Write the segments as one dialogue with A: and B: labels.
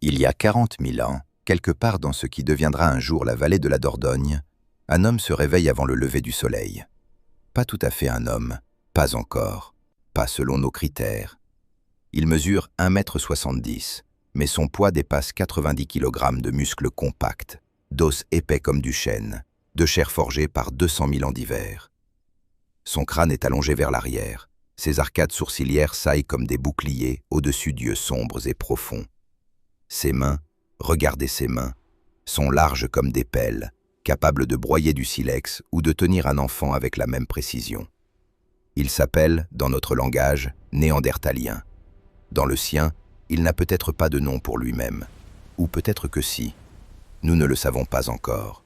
A: Il y a 40 000 ans, quelque part dans ce qui deviendra un jour la vallée de la Dordogne, un homme se réveille avant le lever du soleil. Pas tout à fait un homme, pas encore, pas selon nos critères. Il mesure 1,70 m, mais son poids dépasse 90 kg de muscles compacts, d'os épais comme du chêne, de chair forgée par 200 000 ans d'hiver. Son crâne est allongé vers l'arrière, ses arcades sourcilières saillent comme des boucliers au-dessus d'yeux sombres et profonds. Ses mains, regardez ses mains, sont larges comme des pelles, capables de broyer du silex ou de tenir un enfant avec la même précision. Il s'appelle, dans notre langage, néandertalien. Dans le sien, il n'a peut-être pas de nom pour lui-même. Ou peut-être que si. Nous ne le savons pas encore.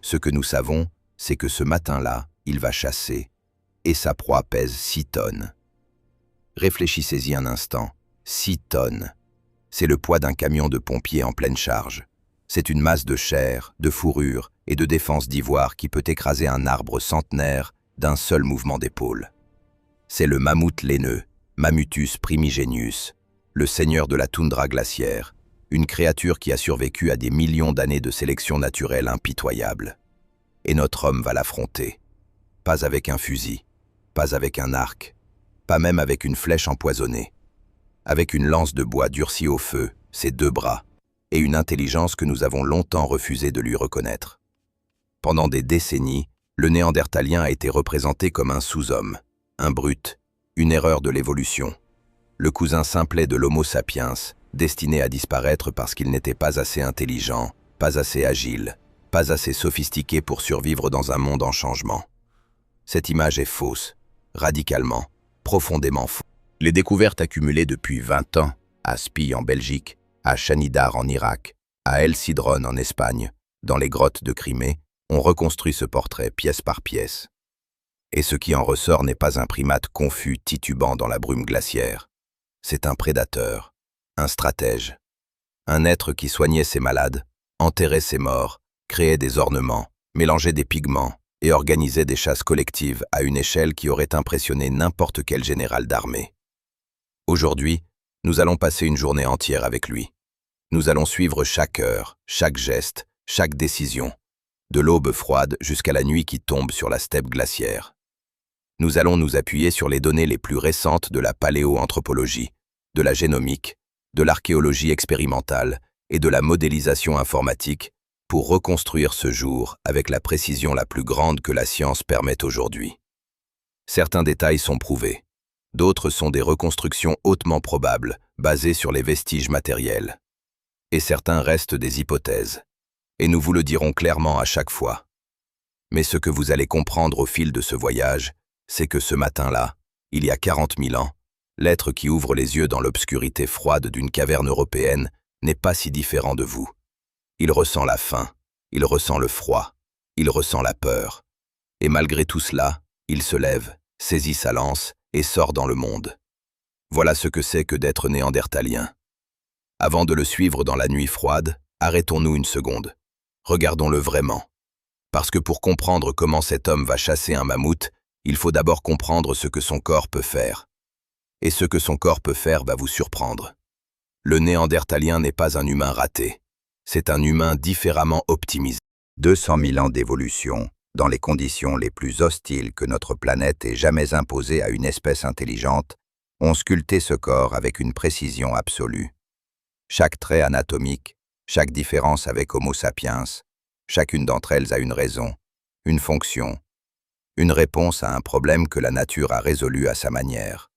A: Ce que nous savons, c'est que ce matin-là, il va chasser, et sa proie pèse 6 tonnes. Réfléchissez-y un instant. 6 tonnes. C'est le poids d'un camion de pompiers en pleine charge. C'est une masse de chair, de fourrure et de défense d'ivoire qui peut écraser un arbre centenaire d'un seul mouvement d'épaule. C'est le mammouth laineux, Mammutus primigenius, le seigneur de la toundra glaciaire, une créature qui a survécu à des millions d'années de sélection naturelle impitoyable. Et notre homme va l'affronter. Pas avec un fusil, pas avec un arc, pas même avec une flèche empoisonnée. Avec une lance de bois durcie au feu, ses 2 bras, et une intelligence que nous avons longtemps refusé de lui reconnaître. Pendant des décennies, le néandertalien a été représenté comme un sous-homme, un brute, une erreur de l'évolution, le cousin simplet de l'Homo sapiens, destiné à disparaître parce qu'il n'était pas assez intelligent, pas assez agile, pas assez sophistiqué pour survivre dans un monde en changement. Cette image est fausse, radicalement, profondément fausse. Les découvertes accumulées depuis 20 ans, à Spy en Belgique, à Shanidar en Irak, à El Sidron en Espagne, dans les grottes de Crimée, ont reconstruit ce portrait pièce par pièce. Et ce qui en ressort n'est pas un primate confus titubant dans la brume glaciaire. C'est un prédateur, un stratège, un être qui soignait ses malades, enterrait ses morts, créait des ornements, mélangeait des pigments et organisait des chasses collectives à une échelle qui aurait impressionné n'importe quel général d'armée. Aujourd'hui, nous allons passer une journée entière avec lui. Nous allons suivre chaque heure, chaque geste, chaque décision, de l'aube froide jusqu'à la nuit qui tombe sur la steppe glaciaire. Nous allons nous appuyer sur les données les plus récentes de la paléoanthropologie, de la génomique, de l'archéologie expérimentale et de la modélisation informatique pour reconstruire ce jour avec la précision la plus grande que la science permette aujourd'hui. Certains détails sont prouvés. D'autres sont des reconstructions hautement probables, basées sur les vestiges matériels. Et certains restent des hypothèses. Et nous vous le dirons clairement à chaque fois. Mais ce que vous allez comprendre au fil de ce voyage, c'est que ce matin-là, il y a 40 000 ans, l'être qui ouvre les yeux dans l'obscurité froide d'une caverne européenne n'est pas si différent de vous. Il ressent la faim, il ressent le froid, il ressent la peur. Et malgré tout cela, il se lève, saisit sa lance et sort dans le monde. Voilà ce que c'est que d'être néandertalien. Avant de le suivre dans la nuit froide, arrêtons-nous une seconde. Regardons-le vraiment. Parce que pour comprendre comment cet homme va chasser un mammouth, il faut d'abord comprendre ce que son corps peut faire. Et ce que son corps peut faire va vous surprendre. Le néandertalien n'est pas un humain raté. C'est un humain différemment optimisé.
B: 200 000 ans d'évolution, dans les conditions les plus hostiles que notre planète ait jamais imposées à une espèce intelligente, ont sculpté ce corps avec une précision absolue. Chaque trait anatomique, chaque différence avec Homo sapiens, chacune d'entre elles a une raison, une fonction, une réponse à un problème que la nature a résolu à sa manière.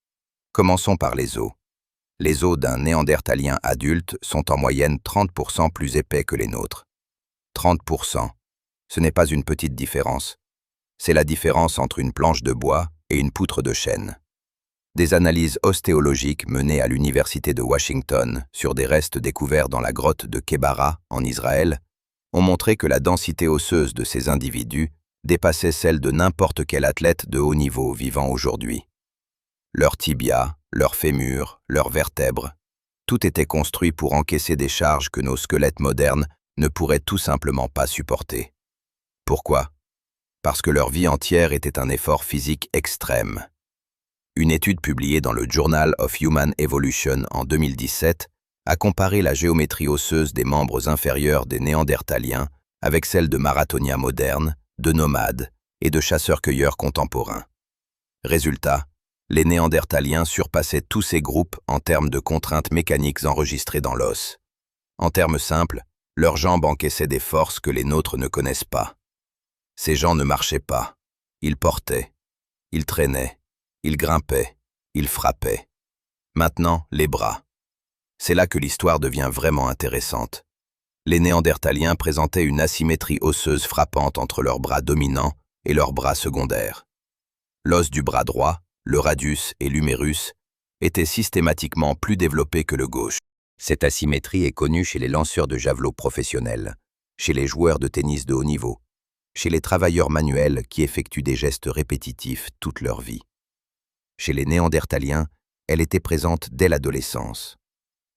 B: Commençons par les os. Les os d'un néandertalien adulte sont en moyenne 30% plus épais que les nôtres. 30%. Ce n'est pas une petite différence. C'est la différence entre une planche de bois et une poutre de chêne. Des analyses ostéologiques menées à l'université de Washington sur des restes découverts dans la grotte de Kebara, en Israël, ont montré que la densité osseuse de ces individus dépassait celle de n'importe quel athlète de haut niveau vivant aujourd'hui. Leurs tibias, leurs fémurs, leurs vertèbres, tout était construit pour encaisser des charges que nos squelettes modernes ne pourraient tout simplement pas supporter. Pourquoi? Parce que leur vie entière était un effort physique extrême. Une étude publiée dans le Journal of Human Evolution en 2017
A: à comparer la géométrie osseuse des membres inférieurs des Néandertaliens avec celle de marathoniens modernes, de nomades et de chasseurs-cueilleurs contemporains. Résultat, les Néandertaliens surpassaient tous ces groupes en termes de contraintes mécaniques enregistrées dans l'os. En termes simples, leurs jambes encaissaient des forces que les nôtres ne connaissent pas. Ces gens ne marchaient pas, ils portaient, ils traînaient, ils grimpaient, ils frappaient. Maintenant, les bras. C'est là que l'histoire devient vraiment intéressante. Les Néandertaliens présentaient une asymétrie osseuse frappante entre leurs bras dominants et leurs bras secondaires. L'os du bras droit, le radius et l'humérus, était systématiquement plus développé que le gauche. Cette asymétrie est connue chez les lanceurs de javelot professionnels, chez les joueurs de tennis de haut niveau, chez les travailleurs manuels qui effectuent des gestes répétitifs toute leur vie. Chez les Néandertaliens, elle était présente dès l'adolescence.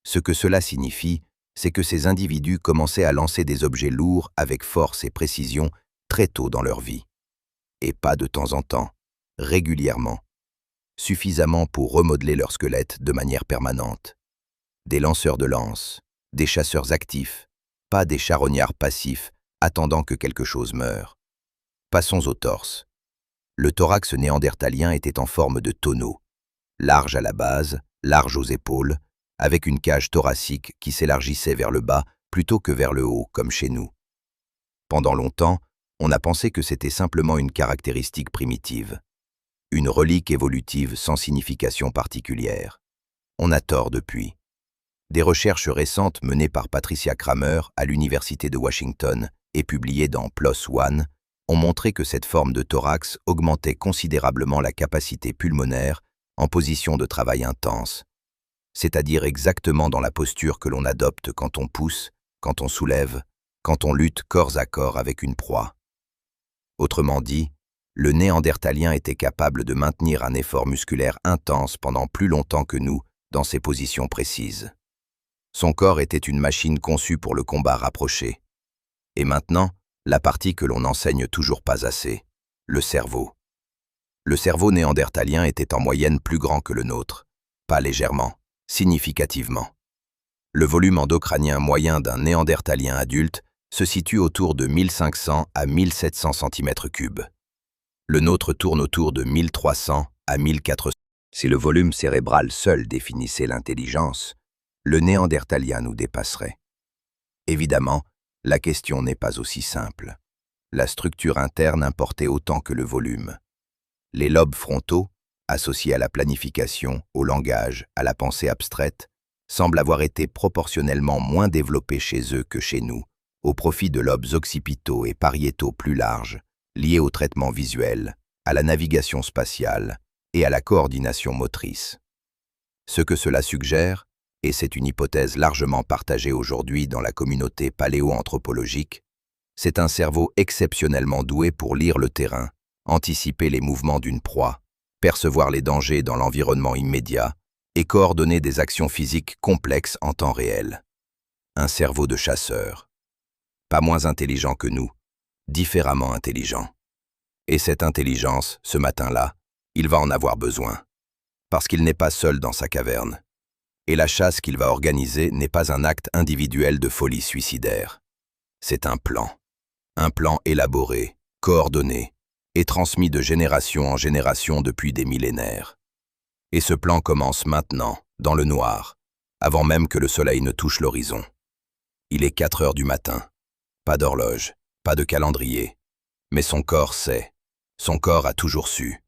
A: Ce que cela signifie, c'est que ces individus commençaient à lancer des objets lourds avec force et précision très tôt dans leur vie. Et pas de temps en temps, régulièrement, suffisamment pour remodeler leur squelette de manière permanente. Des lanceurs de lances, des chasseurs actifs, pas des charognards passifs attendant que quelque chose meure. Passons au torse. Le thorax néandertalien était en forme de tonneau, large à la base, large aux épaules, avec une cage thoracique qui s'élargissait vers le bas plutôt que vers le haut, comme chez nous. Pendant longtemps, on a pensé que c'était simplement une caractéristique primitive, une relique évolutive sans signification particulière. On a tort depuis. Des recherches récentes menées par Patricia Kramer à l'Université de Washington et publiées dans PLOS ONE ont montré que cette forme de thorax augmentait considérablement la capacité pulmonaire en position de travail intense, c'est-à-dire exactement dans la posture que l'on adopte quand on pousse, quand on soulève, quand on lutte corps à corps avec une proie. Autrement dit, le Néandertalien était capable de maintenir un effort musculaire intense pendant plus longtemps que nous dans ces positions précises. Son corps était une machine conçue pour le combat rapproché. Et maintenant, la partie que l'on n'enseigne toujours pas assez, le cerveau. Le cerveau néandertalien était en moyenne plus grand que le nôtre, pas légèrement, significativement. Le volume endocrânien moyen d'un néandertalien adulte se situe autour de 1500 à 1700 cm3. Le nôtre tourne autour de 1300 à 1400. Si le volume cérébral seul définissait l'intelligence, le néandertalien nous dépasserait. Évidemment, la question n'est pas aussi simple. La structure interne importait autant que le volume. Les lobes frontaux, associés à la planification, au langage, à la pensée abstraite, semblent avoir été proportionnellement moins développés chez eux que chez nous, au profit de lobes occipitaux et pariétaux plus larges, liés au traitement visuel, à la navigation spatiale et à la coordination motrice. Ce que cela suggère, et c'est une hypothèse largement partagée aujourd'hui dans la communauté paléoanthropologique, c'est un cerveau exceptionnellement doué pour lire le terrain, anticiper les mouvements d'une proie, percevoir les dangers dans l'environnement immédiat et coordonner des actions physiques complexes en temps réel. Un cerveau de chasseur. Pas moins intelligent que nous, différemment intelligent. Et cette intelligence, ce matin-là, il va en avoir besoin. Parce qu'il n'est pas seul dans sa caverne. Et la chasse qu'il va organiser n'est pas un acte individuel de folie suicidaire. C'est un plan élaboré, coordonné, et transmis de génération en génération depuis des millénaires. Et ce plan commence maintenant, dans le noir, avant même que le soleil ne touche l'horizon. Il est 4 heures du matin. Pas d'horloge, pas de calendrier. Mais son corps sait. Son corps a toujours su.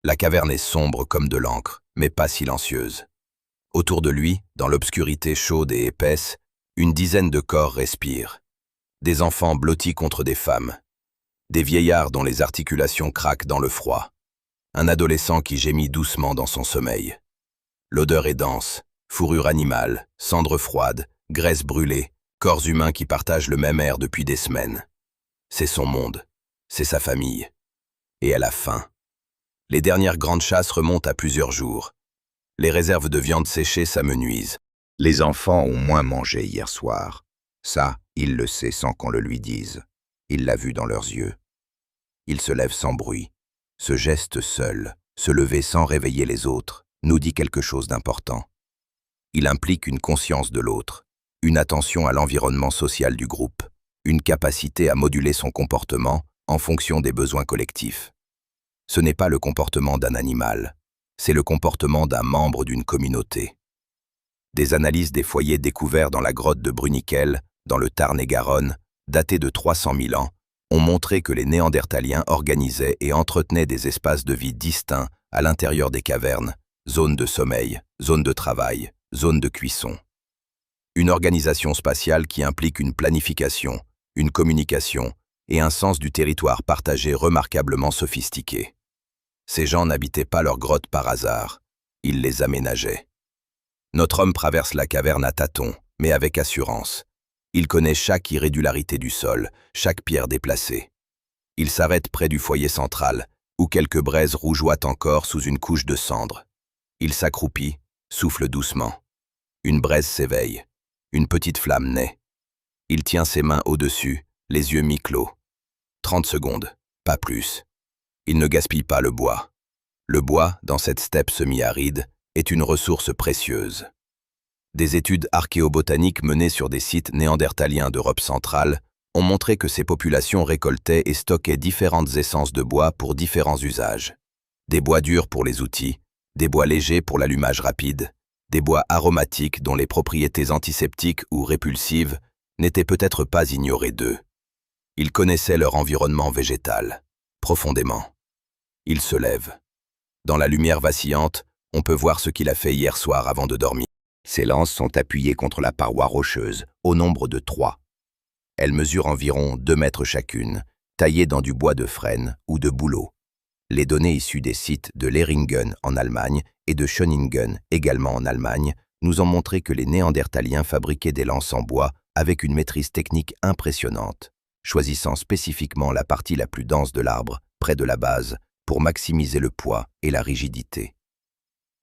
A: La caverne est sombre comme de l'encre, mais pas silencieuse. Autour de lui, dans l'obscurité chaude et épaisse, une dizaine de corps respirent. Des enfants blottis contre des femmes. Des vieillards dont les articulations craquent dans le froid. Un adolescent qui gémit doucement dans son sommeil. L'odeur est dense, fourrure animale, cendres froides, graisse brûlée, corps humains qui partagent le même air depuis des semaines. C'est son monde, c'est sa famille. Et elle a faim. Les dernières grandes chasses remontent à plusieurs jours. Les réserves de viande séchée s'amenuisent.
B: Les enfants ont moins mangé hier soir. Ça, il le sait sans qu'on le lui dise. Il l'a vu dans leurs yeux. Il se lève sans bruit. Ce geste seul, se lever sans réveiller les autres, nous dit quelque chose d'important.
A: Il implique une conscience de l'autre, une attention à l'environnement social du groupe, une capacité à moduler son comportement en fonction des besoins collectifs. Ce n'est pas le comportement d'un animal, c'est le comportement d'un membre d'une communauté. Des analyses des foyers découverts dans la grotte de Bruniquel, dans le Tarn-et-Garonne, datées de 300 000 ans, ont montré que les Néandertaliens organisaient et entretenaient des espaces de vie distincts à l'intérieur des cavernes, zones de sommeil, zones de travail, zones de cuisson. Une organisation spatiale qui implique une planification, une communication et un sens du territoire partagé remarquablement sophistiqué. Ces gens n'habitaient pas leurs grottes par hasard, ils les aménageaient. Notre homme traverse la caverne à tâtons, mais avec assurance. Il connaît chaque irrégularité du sol, chaque pierre déplacée. Il s'arrête près du foyer central, où quelques braises rougeoient encore sous une couche de cendres. Il s'accroupit, souffle doucement. Une braise s'éveille. Une petite flamme naît. Il tient ses mains au-dessus, les yeux mi-clos. 30 secondes, pas plus. Il ne gaspille pas le bois. Le bois, dans cette steppe semi-aride, est une ressource précieuse. Des études archéobotaniques menées sur des sites néandertaliens d'Europe centrale ont montré que ces populations récoltaient et stockaient différentes essences de bois pour différents usages. Des bois durs pour les outils, des bois légers pour l'allumage rapide, des bois aromatiques dont les propriétés antiseptiques ou répulsives n'étaient peut-être pas ignorées d'eux. Ils connaissaient leur environnement végétal, profondément. Il se lève. Dans la lumière vacillante, on peut voir ce qu'il a fait hier soir avant de dormir. Ses lances sont appuyées contre la paroi rocheuse, au nombre de 3. Elles mesurent environ 2 mètres chacune, taillées dans du bois de frêne ou de bouleau. Les données issues des sites de Leringen en Allemagne et de Schöningen, également en Allemagne, nous ont montré que les Néandertaliens fabriquaient des lances en bois avec une maîtrise technique impressionnante, choisissant spécifiquement la partie la plus dense de l'arbre, près de la base, pour maximiser le poids et la rigidité.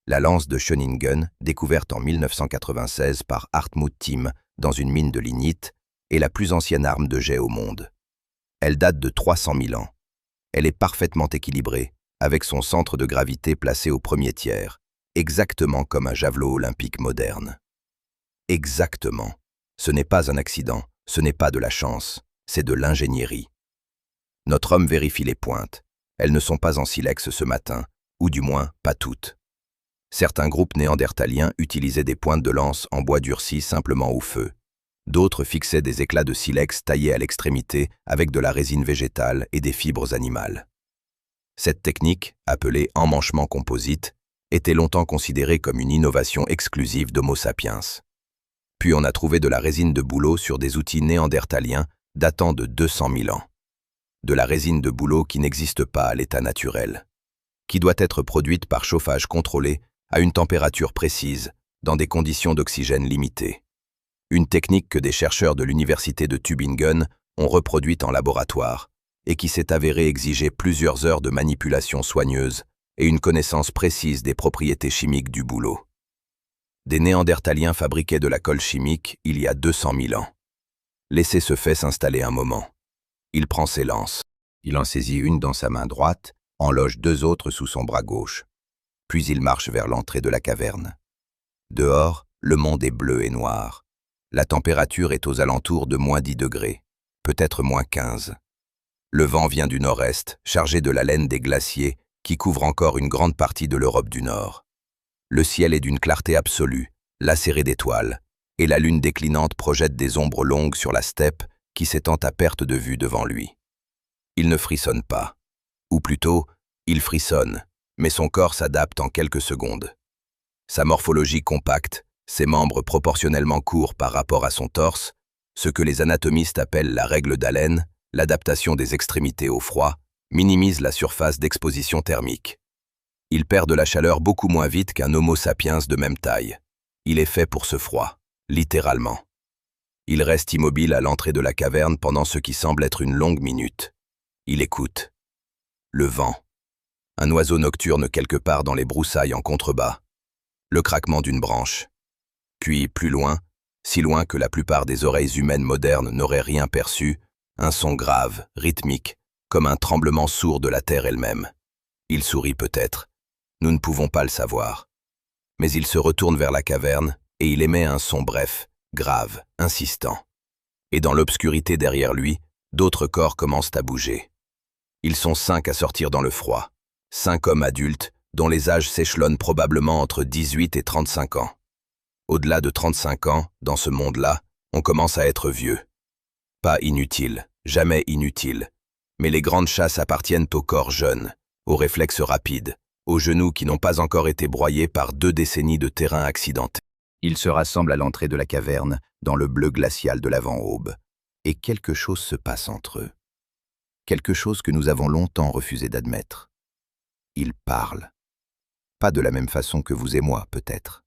A: La lance de Schöningen, découverte en 1996 par Hartmut Timm dans une mine de lignite, est la plus ancienne arme de jet au monde. Elle date de 300 000 ans. Elle est parfaitement équilibrée, avec son centre de gravité placé au premier tiers, exactement comme un javelot olympique moderne. Exactement. Ce n'est pas un accident, ce n'est pas de la chance, c'est de l'ingénierie. Notre homme vérifie les pointes. Elles ne sont pas en silex ce matin, ou du moins pas toutes. Certains groupes néandertaliens utilisaient des pointes de lance en bois durci simplement au feu. D'autres fixaient des éclats de silex taillés à l'extrémité avec de la résine végétale et des fibres animales. Cette technique, appelée emmanchement composite, était longtemps considérée comme une innovation exclusive d'Homo sapiens. Puis on a trouvé de la résine de bouleau sur des outils néandertaliens datant de 200 000 ans. De la résine de bouleau qui n'existe pas à l'état naturel, qui doit être produite par chauffage contrôlé à une température précise, dans des conditions d'oxygène limitées. Une technique que des chercheurs de l'université de Tübingen ont reproduite en laboratoire et qui s'est avérée exiger plusieurs heures de manipulation soigneuse et une connaissance précise des propriétés chimiques du bouleau. Des Néandertaliens fabriquaient de la colle chimique il y a 200 000 ans. Laissez ce fait s'installer un moment. Il prend ses lances. Il en saisit une dans sa main droite, en loge 2 autres sous son bras gauche. Puis il marche vers l'entrée de la caverne. Dehors, le monde est bleu et noir. La température est aux alentours de -10 degrés, peut-être -15. Le vent vient du nord-est, chargé de la laine des glaciers qui couvrent encore une grande partie de l'Europe du Nord. Le ciel est d'une clarté absolue, lacéré d'étoiles, et la lune déclinante projette des ombres longues sur la steppe qui s'étend à perte de vue devant lui. Il ne frissonne pas. Ou plutôt, il frissonne, mais son corps s'adapte en quelques secondes. Sa morphologie compacte, ses membres proportionnellement courts par rapport à son torse, ce que les anatomistes appellent la règle d'Allen, l'adaptation des extrémités au froid, minimise la surface d'exposition thermique. Il perd de la chaleur beaucoup moins vite qu'un Homo sapiens de même taille. Il est fait pour ce froid, littéralement. Il reste immobile à l'entrée de la caverne pendant ce qui semble être une longue minute. Il écoute. Le vent. Un oiseau nocturne quelque part dans les broussailles en contrebas. Le craquement d'une branche. Puis, plus loin, si loin que la plupart des oreilles humaines modernes n'auraient rien perçu, un son grave, rythmique, comme un tremblement sourd de la terre elle-même. Il sourit peut-être. Nous ne pouvons pas le savoir. Mais il se retourne vers la caverne et il émet un son bref, grave, insistant. Et dans l'obscurité derrière lui, d'autres corps commencent à bouger. Ils sont 5 à sortir dans le froid. 5 hommes adultes, dont les âges s'échelonnent probablement entre 18 et 35 ans. Au-delà de 35 ans, dans ce monde-là, on commence à être vieux. Pas inutile, jamais inutile. Mais les grandes chasses appartiennent aux corps jeunes, aux réflexes rapides, aux genoux qui n'ont pas encore été broyés par 2 décennies de terrain accidenté. Ils se rassemblent à l'entrée de la caverne, dans le bleu glacial de l'avant-aube. Et quelque chose se passe entre eux. Quelque chose que nous avons longtemps refusé d'admettre. Ils parlent. Pas de la même façon que vous et moi, peut-être.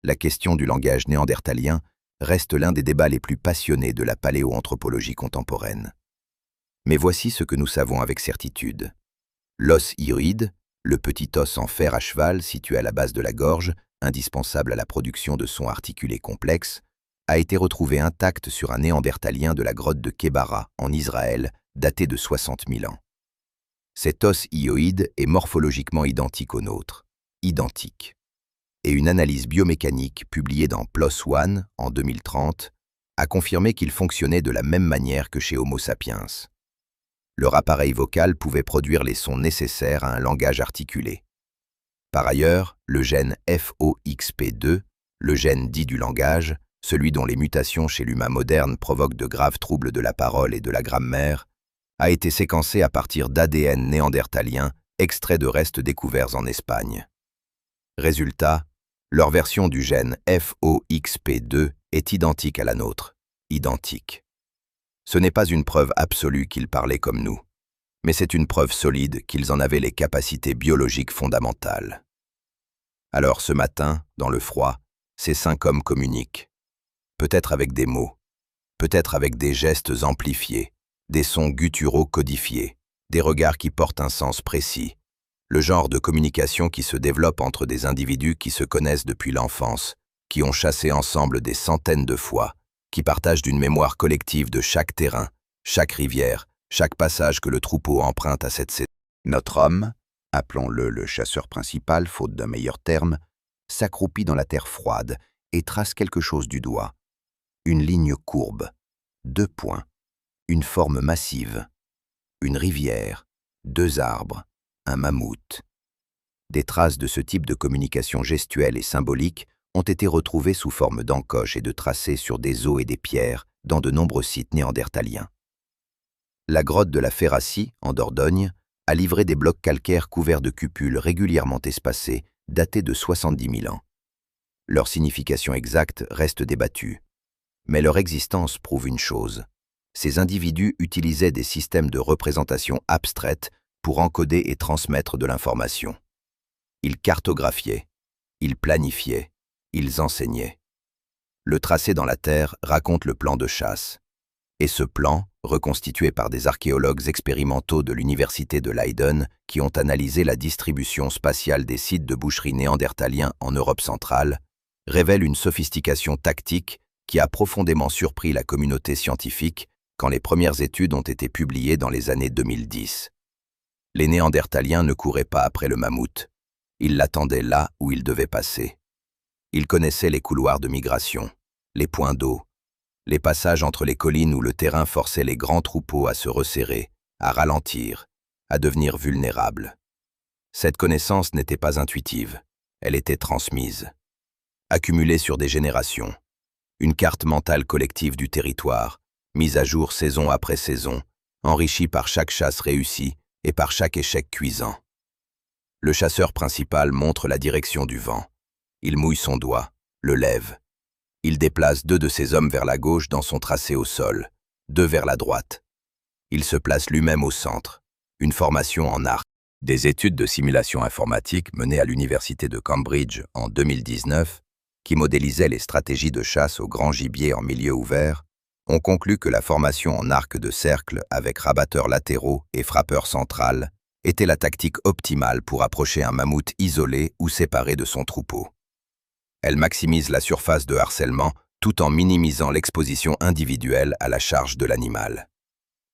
A: La question du langage néandertalien reste l'un des débats les plus passionnés de la paléoanthropologie contemporaine. Mais voici ce que nous savons avec certitude. L'os hyoïde, le petit os en fer à cheval situé à la base de la gorge, indispensable à la production de sons articulés complexes, a été retrouvé intact sur un néandertalien de la grotte de Kebara, en Israël, daté de 60 000 ans. Cet os hyoïde est morphologiquement identique au nôtre, identique. Et une analyse biomécanique publiée dans PLOS ONE en 2030 a confirmé qu'il fonctionnait de la même manière que chez Homo sapiens. Leur appareil vocal pouvait produire les sons nécessaires à un langage articulé. Par ailleurs, le gène FOXP2, le gène dit du langage, celui dont les mutations chez l'humain moderne provoquent de graves troubles de la parole et de la grammaire, a été séquencé à partir d'ADN néandertalien extrait de restes découverts en Espagne. Résultat, leur version du gène FOXP2 est identique à la nôtre, identique. Ce n'est pas une preuve absolue qu'ils parlaient comme nous, mais c'est une preuve solide qu'ils en avaient les capacités biologiques fondamentales. Alors ce matin, dans le froid, ces 5 hommes communiquent. Peut-être avec des mots, peut-être avec des gestes amplifiés, des sons gutturaux codifiés, des regards qui portent un sens précis, le genre de communication qui se développe entre des individus qui se connaissent depuis l'enfance, qui ont chassé ensemble des centaines de fois, qui partagent d'une mémoire collective de chaque terrain, chaque rivière, chaque passage que le troupeau emprunte à cette saison. Notre homme, appelons-le le chasseur principal, faute d'un meilleur terme, s'accroupit dans la terre froide et trace quelque chose du doigt. Une ligne courbe, 2 points, une forme massive, une rivière, 2 arbres, un mammouth. Des traces de ce type de communication gestuelle et symbolique ont été retrouvées sous forme d'encoches et de tracés sur des os et des pierres dans de nombreux sites néandertaliens. La grotte de la Ferracie, en Dordogne, a livré des blocs calcaires couverts de cupules régulièrement espacées, datés de 70 000 ans. Leur signification exacte reste débattue. Mais leur existence prouve une chose. Ces individus utilisaient des systèmes de représentation abstraites pour encoder et transmettre de l'information. Ils cartographiaient, ils planifiaient, ils enseignaient. Le tracé dans la terre raconte le plan de chasse. Et ce plan, reconstitué par des archéologues expérimentaux de l'université de Leiden qui ont analysé la distribution spatiale des sites de boucherie néandertaliens en Europe centrale, révèle une sophistication tactique qui a profondément surpris la communauté scientifique quand les premières études ont été publiées dans les années 2010. Les Néandertaliens ne couraient pas après le mammouth. Ils l'attendaient là où il devait passer. Ils connaissaient les couloirs de migration, les points d'eau, les passages entre les collines où le terrain forçait les grands troupeaux à se resserrer, à ralentir, à devenir vulnérables. Cette connaissance n'était pas intuitive, elle était transmise, accumulée sur des générations. Une carte mentale collective du territoire, mise à jour saison après saison, enrichie par chaque chasse réussie et par chaque échec cuisant. Le chasseur principal montre la direction du vent. Il mouille son doigt, le lève. Il déplace 2 de ses hommes vers la gauche dans son tracé au sol, 2 vers la droite. Il se place lui-même au centre, une formation en arc. Des études de simulation informatique menées à l'université de Cambridge en 2019, qui modélisaient les stratégies de chasse au grand gibier en milieu ouvert, ont conclu que la formation en arc de cercle avec rabatteurs latéraux et frappeur central était la tactique optimale pour approcher un mammouth isolé ou séparé de son troupeau. Elle maximise la surface de harcèlement tout en minimisant l'exposition individuelle à la charge de l'animal.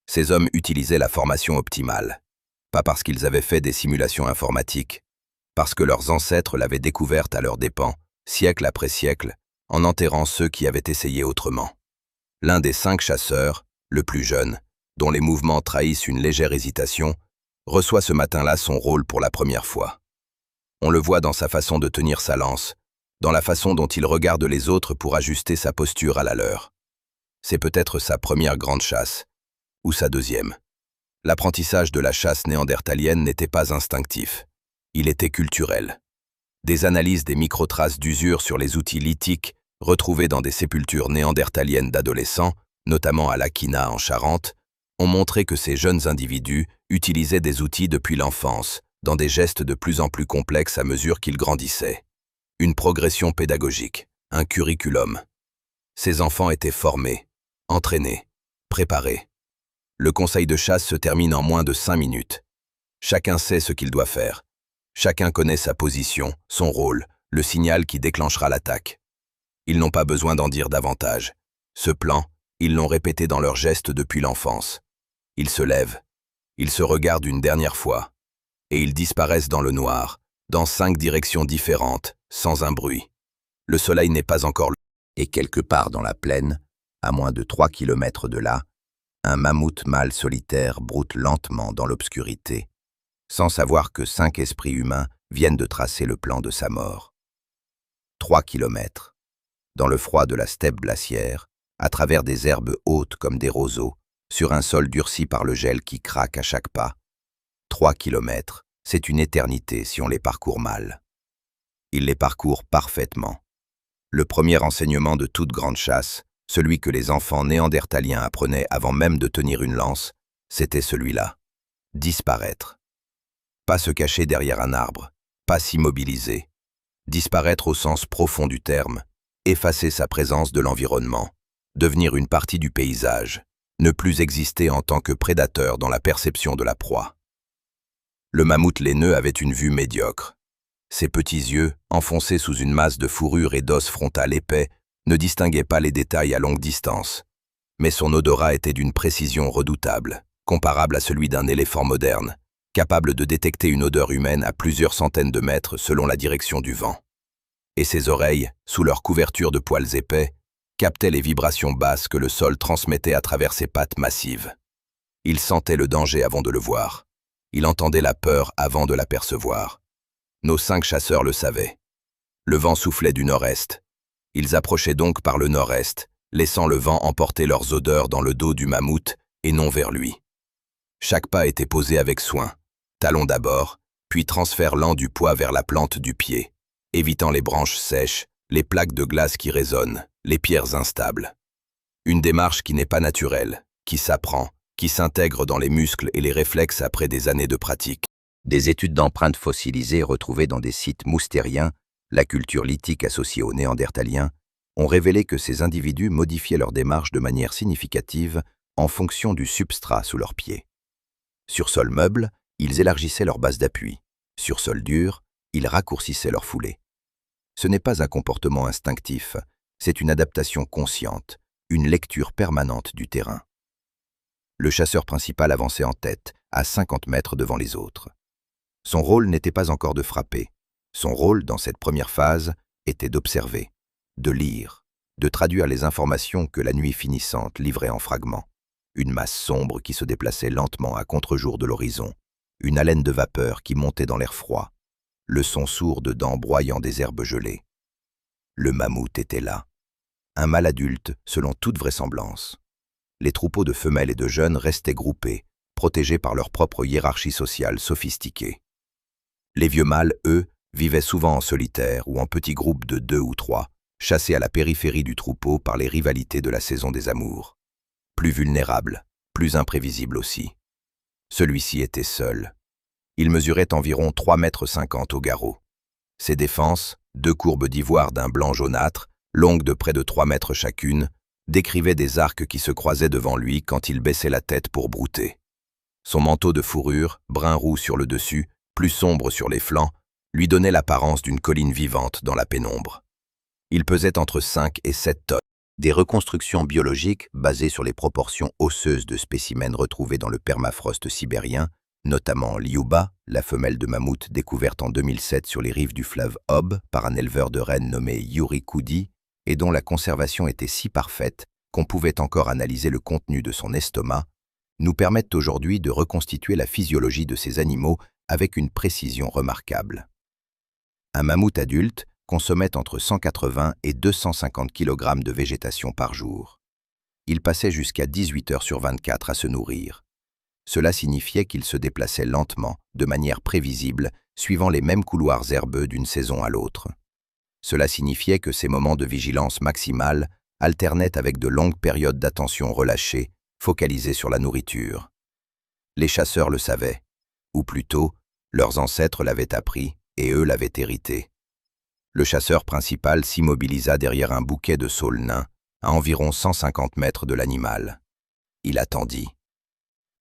A: Ces hommes utilisaient la formation optimale, pas parce qu'ils avaient fait des simulations informatiques, parce que leurs ancêtres l'avaient découverte à leurs dépens, siècle après siècle, en enterrant ceux qui avaient essayé autrement. L'un des 5 chasseurs, le plus jeune, dont les mouvements trahissent une légère hésitation, reçoit ce matin-là son rôle pour la première fois. On le voit dans sa façon de tenir sa lance, dans la façon dont il regarde les autres pour ajuster sa posture à la leur. C'est peut-être sa première grande chasse, ou sa deuxième. L'apprentissage de la chasse néandertalienne n'était pas instinctif, il était culturel. Des analyses des microtraces d'usure sur les outils lithiques retrouvés dans des sépultures néandertaliennes d'adolescents, notamment à l'Aquina en Charente, ont montré que ces jeunes individus utilisaient des outils depuis l'enfance, dans des gestes de plus en plus complexes à mesure qu'ils grandissaient. Une progression pédagogique, un curriculum. Ces enfants étaient formés, entraînés, préparés. Le conseil de chasse se termine en moins de 5 minutes. Chacun sait ce qu'il doit faire. Chacun connaît sa position, son rôle, le signal qui déclenchera l'attaque. Ils n'ont pas besoin d'en dire davantage. Ce plan, ils l'ont répété dans leurs gestes depuis l'enfance. Ils se lèvent, ils se regardent une dernière fois, et ils disparaissent dans le noir, dans 5 directions différentes, sans un bruit. Le soleil n'est pas encore levé.
B: Et quelque part dans la plaine, à moins de 3 kilomètres de là, un mammouth mâle solitaire broute lentement dans l'obscurité, sans savoir que 5 esprits humains viennent de tracer le plan de sa mort. 3 kilomètres, dans le froid de la steppe glaciaire, à travers des herbes hautes comme des roseaux, sur un sol durci par le gel qui craque à chaque pas. 3 kilomètres, c'est une éternité si on les parcourt mal. Il les parcourt parfaitement. Le premier enseignement de toute grande chasse, celui que les enfants néandertaliens apprenaient avant même de tenir une lance, c'était celui-là. Disparaître. Pas se cacher derrière un arbre, pas s'immobiliser. Disparaître au sens profond du terme, effacer sa présence de l'environnement, devenir une partie du paysage, ne plus exister en tant que prédateur dans la perception de la proie. Le mammouth laineux avait une vue médiocre. Ses petits yeux, enfoncés sous une masse de fourrure et d'os frontal épais, ne distinguaient pas les détails à longue distance. Mais son odorat était d'une précision redoutable, comparable à celui d'un éléphant moderne, capable de détecter une odeur humaine à plusieurs centaines de mètres selon la direction du vent. Et ses oreilles, sous leur couverture de poils épais, captaient les vibrations basses que le sol transmettait à travers ses pattes massives. Il sentait le danger avant de le voir. Il entendait la peur avant de l'apercevoir. Nos 5 chasseurs le savaient. Le vent soufflait du nord-est. Ils approchaient donc par le nord-est, laissant le vent emporter leurs odeurs dans le dos du mammouth et non vers lui. Chaque pas était posé avec soin, talon d'abord, puis transfert lent du poids vers la plante du pied, évitant les branches sèches, les plaques de glace qui résonnent, les pierres instables. Une démarche qui n'est pas naturelle, qui s'apprend, qui s'intègre dans les muscles et les réflexes après des années de pratique. Des études d'empreintes fossilisées retrouvées dans des sites moustériens, la culture lithique associée aux néandertaliens, ont révélé que ces individus modifiaient leur démarche de manière significative en fonction du substrat sous leurs pieds. Sur sol meuble, ils élargissaient leur base d'appui. Sur sol dur, ils raccourcissaient leur foulée. Ce n'est pas un comportement instinctif, c'est une adaptation consciente, une lecture permanente du terrain. Le chasseur principal avançait en tête, à 50 mètres devant les autres. Son rôle n'était pas encore de frapper. Son rôle, dans cette première phase, était d'observer, de lire, de traduire les informations que la nuit finissante livrait en fragments. Une masse sombre qui se déplaçait lentement à contre-jour de l'horizon, une haleine de vapeur qui montait dans l'air froid, le son sourd de dents broyant des herbes gelées. Le mammouth était là, un mâle adulte selon toute vraisemblance. Les troupeaux de femelles et de jeunes restaient groupés, protégés par leur propre hiérarchie sociale sophistiquée. Les vieux mâles, eux, vivaient souvent en solitaire ou en petits groupes de 2 ou 3, chassés à la périphérie du troupeau par les rivalités de la saison des amours. Plus vulnérables, plus imprévisibles aussi. Celui-ci était seul. Il mesurait environ 3,50 m au garrot. Ses défenses, 2 courbes d'ivoire d'un blanc jaunâtre, longues de près de 3 mètres chacune, décrivaient des arcs qui se croisaient devant lui quand il baissait la tête pour brouter. Son manteau de fourrure, brun roux sur le dessus, plus sombre sur les flancs, lui donnait l'apparence d'une colline vivante dans la pénombre. Il pesait entre 5 et 7 tonnes. Des reconstructions biologiques basées sur les proportions osseuses de spécimens retrouvés dans le permafrost sibérien, notamment Lyuba, la femelle de mammouth découverte en 2007 sur les rives du fleuve Ob par un éleveur de rennes nommé Yuri Koudi,
A: et dont la conservation était si parfaite qu'on pouvait encore analyser le contenu de son estomac, nous permettent aujourd'hui de reconstituer la physiologie de ces animaux avec une précision remarquable. Un mammouth adulte consommait entre 180 et 250 kg de végétation par jour. Il passait jusqu'à 18 heures sur 24 à se nourrir. Cela signifiait qu'il se déplaçait lentement, de manière prévisible, suivant les mêmes couloirs herbeux d'une saison à l'autre. Cela signifiait que ces moments de vigilance maximale alternaient avec de longues périodes d'attention relâchée, focalisées sur la nourriture. Les chasseurs le savaient, ou plutôt, leurs ancêtres l'avaient appris et eux l'avaient hérité. Le chasseur principal s'immobilisa derrière un bouquet de saules nains, à environ 150 mètres de l'animal. Il attendit.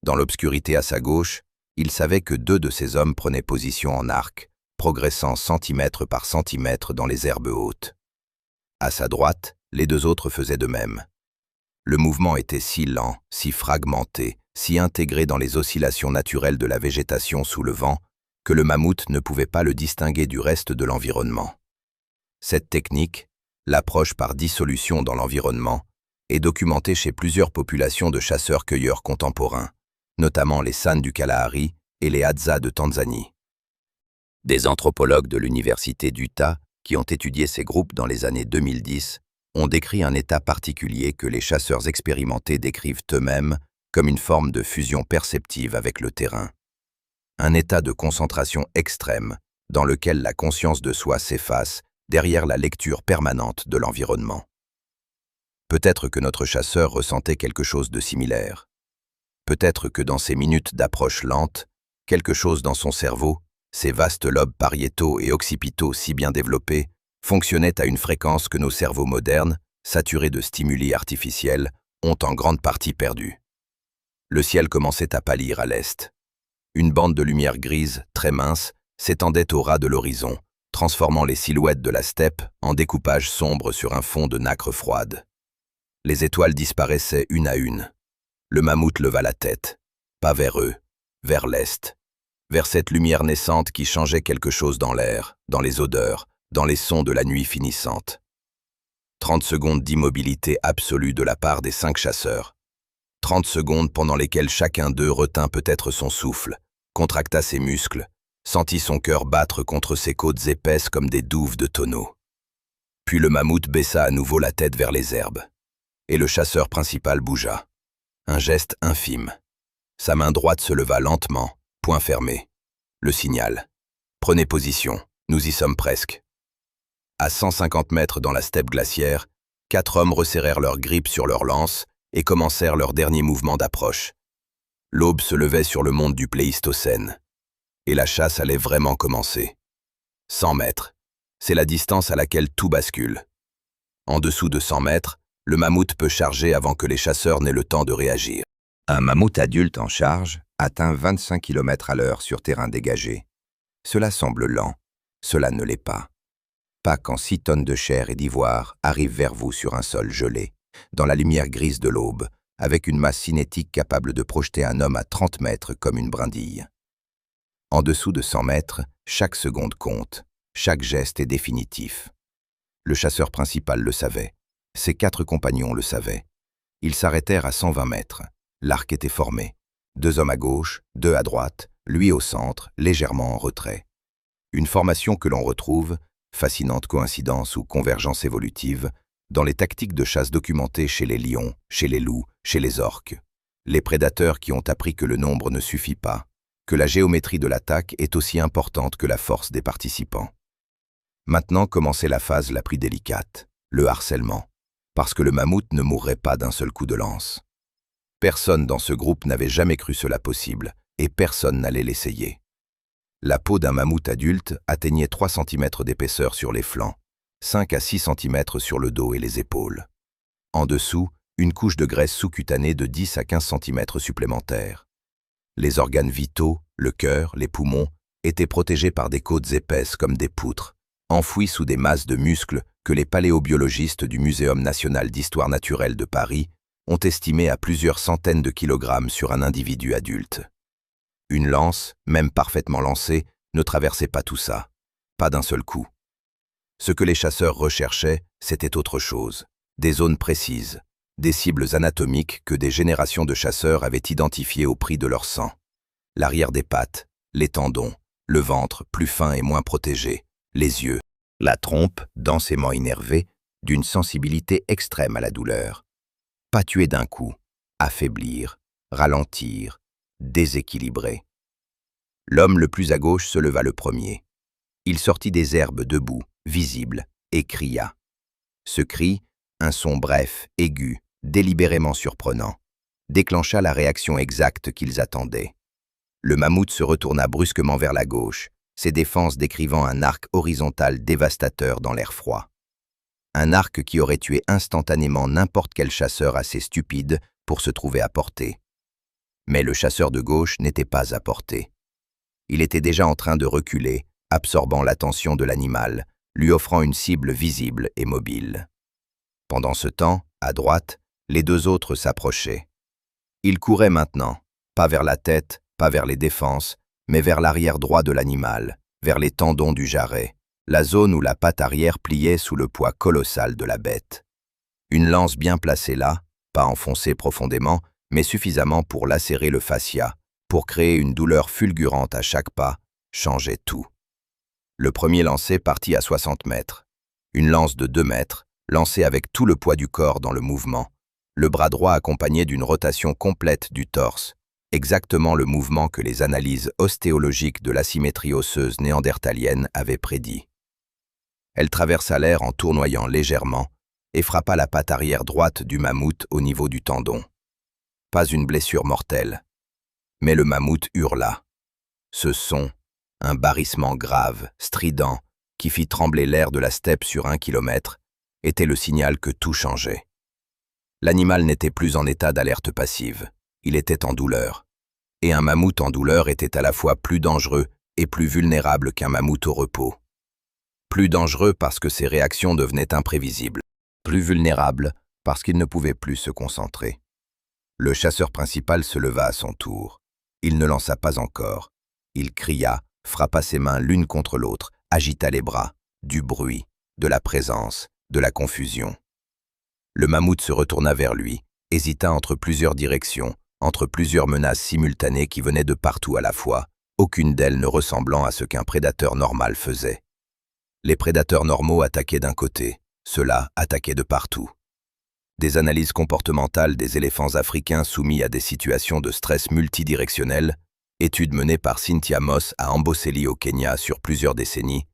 A: Dans l'obscurité à sa gauche, il savait que 2 de ses hommes prenaient position en arc, progressant centimètre par centimètre dans les herbes hautes. À sa droite, les 2 autres faisaient de même. Le mouvement était si lent, si fragmenté, si intégré dans les oscillations naturelles de la végétation sous le vent, que le mammouth ne pouvait pas le distinguer du reste de l'environnement. Cette technique, l'approche par dissolution dans l'environnement, est documentée chez plusieurs populations de chasseurs-cueilleurs contemporains, notamment les San du Kalahari et les Hadza de Tanzanie. Des anthropologues de l'Université d'Utah, qui ont étudié ces groupes dans les années 2010, ont décrit un état particulier que les chasseurs expérimentés décrivent eux-mêmes comme une forme de fusion perceptive avec le terrain. Un état de concentration extrême dans lequel la conscience de soi s'efface derrière la lecture permanente de l'environnement. Peut-être que notre chasseur ressentait quelque chose de similaire. Peut-être que dans ces minutes d'approche lente, quelque chose dans son cerveau, ses vastes lobes pariétaux et occipitaux si bien développés, fonctionnait à une fréquence que nos cerveaux modernes, saturés de stimuli artificiels, ont en grande partie perdue. Le ciel commençait à pâlir à l'est. Une bande de lumière grise, très mince, s'étendait au ras de l'horizon, transformant les silhouettes de la steppe en découpage sombre sur un fond de nacre froide. Les étoiles disparaissaient une à une. Le mammouth leva la tête, pas vers eux, vers l'est, vers cette lumière naissante qui changeait quelque chose dans l'air, dans les odeurs, dans les sons de la nuit finissante. 30 secondes d'immobilité absolue de la part des 5 chasseurs. 30 secondes pendant lesquelles chacun d'eux retint peut-être son souffle, contracta ses muscles, sentit son cœur battre contre ses côtes épaisses comme des douves de tonneaux. Puis le mammouth baissa à nouveau la tête vers les herbes. Et le chasseur principal bougea. Un geste infime. Sa main droite se leva lentement, poing fermé. Le signal. Prenez position, nous y sommes presque. À 150 mètres dans la steppe glaciaire, 4 hommes resserrèrent leurs grippes sur leurs lances et commencèrent leur dernier mouvement d'approche. L'aube se levait sur le monde du Pléistocène. Et la chasse allait vraiment commencer. 100 mètres. C'est la distance à laquelle tout bascule. En dessous de 100 mètres, le mammouth peut charger avant que les chasseurs n'aient le temps de réagir. Un mammouth adulte en charge atteint 25 km/h sur terrain dégagé. Cela semble lent, cela ne l'est pas. Pas quand 6 tonnes de chair et d'ivoire arrivent vers vous sur un sol gelé, dans la lumière grise de l'aube, avec une masse cinétique capable de projeter un homme à 30 mètres comme une brindille. En dessous de 100 mètres, chaque seconde compte, chaque geste est définitif. Le chasseur principal le savait, ses 4 compagnons le savaient. Ils s'arrêtèrent à 120 mètres. L'arc était formé. 2 hommes à gauche, 2 à droite, lui au centre, légèrement en retrait. Une formation que l'on retrouve, fascinante coïncidence ou convergence évolutive, dans les tactiques de chasse documentées chez les lions, chez les loups, chez les orques. Les prédateurs qui ont appris que le nombre ne suffit pas, que la géométrie de l'attaque est aussi importante que la force des participants. Maintenant commençait la phase la plus délicate, le harcèlement, parce que le mammouth ne mourrait pas d'un seul coup de lance. Personne dans ce groupe n'avait jamais cru cela possible, et personne n'allait l'essayer. La peau d'un mammouth adulte atteignait 3 cm d'épaisseur sur les flancs, 5 à 6 cm sur le dos et les épaules. En dessous, une couche de graisse sous-cutanée de 10 à 15 cm supplémentaires. Les organes vitaux, le cœur, les poumons, étaient protégés par des côtes épaisses comme des poutres, enfouies sous des masses de muscles que les paléobiologistes du Muséum national d'histoire naturelle de Paris ont estimé à plusieurs centaines de kilogrammes sur un individu adulte. Une lance, même parfaitement lancée, ne traversait pas tout ça, pas d'un seul coup. Ce que les chasseurs recherchaient, c'était autre chose. Des zones précises, des cibles anatomiques que des générations de chasseurs avaient identifiées au prix de leur sang. L'arrière des pattes, les tendons, le ventre plus fin et moins protégé, les yeux, la trompe densément innervée, d'une sensibilité extrême à la douleur. Pas tuer d'un coup, affaiblir, ralentir, déséquilibrer. L'homme le plus à gauche se leva le premier. Il sortit des herbes debout, visible, et cria. Ce cri, un son bref, aigu, délibérément surprenant, déclencha la réaction exacte qu'ils attendaient. Le mammouth se retourna brusquement vers la gauche, ses défenses décrivant un arc horizontal dévastateur dans l'air froid. Un arc qui aurait tué instantanément n'importe quel chasseur assez stupide pour se trouver à portée. Mais le chasseur de gauche n'était pas à portée. Il était déjà en train de reculer, absorbant l'attention de l'animal, lui offrant une cible visible et mobile. Pendant ce temps, à droite, les deux autres s'approchaient. Ils couraient maintenant, pas vers la tête, pas vers les défenses, mais vers l'arrière droit de l'animal, vers les tendons du jarret, la zone où la patte arrière pliait sous le poids colossal de la bête. Une lance bien placée là, pas enfoncée profondément, mais suffisamment pour lacérer le fascia, pour créer une douleur fulgurante à chaque pas, changeait tout. Le premier lancé partit à 60 mètres. Une lance de 2 mètres, lancée avec tout le poids du corps dans le mouvement, le bras droit accompagné d'une rotation complète du torse, exactement le mouvement que les analyses ostéologiques de l'asymétrie osseuse néandertalienne avaient prédit. Elle traversa l'air en tournoyant légèrement et frappa la patte arrière droite du mammouth au niveau du tendon. Pas une blessure mortelle. Mais le mammouth hurla. Ce son, un barrissement grave, strident, qui fit trembler l'air de la steppe sur 1 kilomètre, était le signal que tout changeait. L'animal n'était plus en état d'alerte passive, il était en douleur. Et un mammouth en douleur était à la fois plus dangereux et plus vulnérable qu'un mammouth au repos. Plus dangereux parce que ses réactions devenaient imprévisibles, plus vulnérable parce qu'il ne pouvait plus se concentrer. Le chasseur principal se leva à son tour. Il ne lança pas encore. Il cria, frappa ses mains l'une contre l'autre, agita les bras, du bruit, de la présence, de la confusion. Le mammouth se retourna vers lui, hésita entre plusieurs directions, entre plusieurs menaces simultanées qui venaient de partout à la fois, aucune d'elles ne ressemblant à ce qu'un prédateur normal faisait. Les prédateurs normaux attaquaient d'un côté, ceux-là attaquaient de partout. Des analyses comportementales des éléphants africains soumis à des situations de stress multidirectionnel, études menées par Cynthia Moss à Amboseli au Kenya sur plusieurs décennies,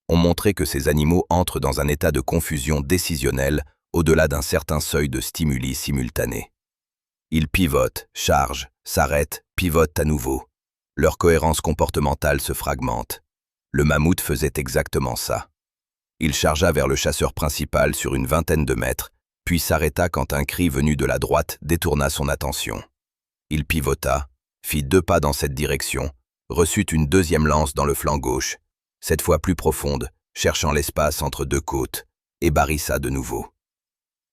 A: ont montré que ces animaux entrent dans un état de confusion décisionnelle au-delà d'un certain seuil de stimuli simultanés. Ils pivotent, chargent, s'arrêtent, pivotent à nouveau. Leur cohérence comportementale se fragmente. Le mammouth faisait exactement ça. Il chargea vers le chasseur principal sur une vingtaine de mètres, puis s'arrêta quand un cri venu de la droite détourna son attention. Il pivota, fit 2 pas dans cette direction, reçut une deuxième lance dans le flanc gauche, cette fois plus profonde, cherchant l'espace entre 2 côtes, et barrissa de nouveau.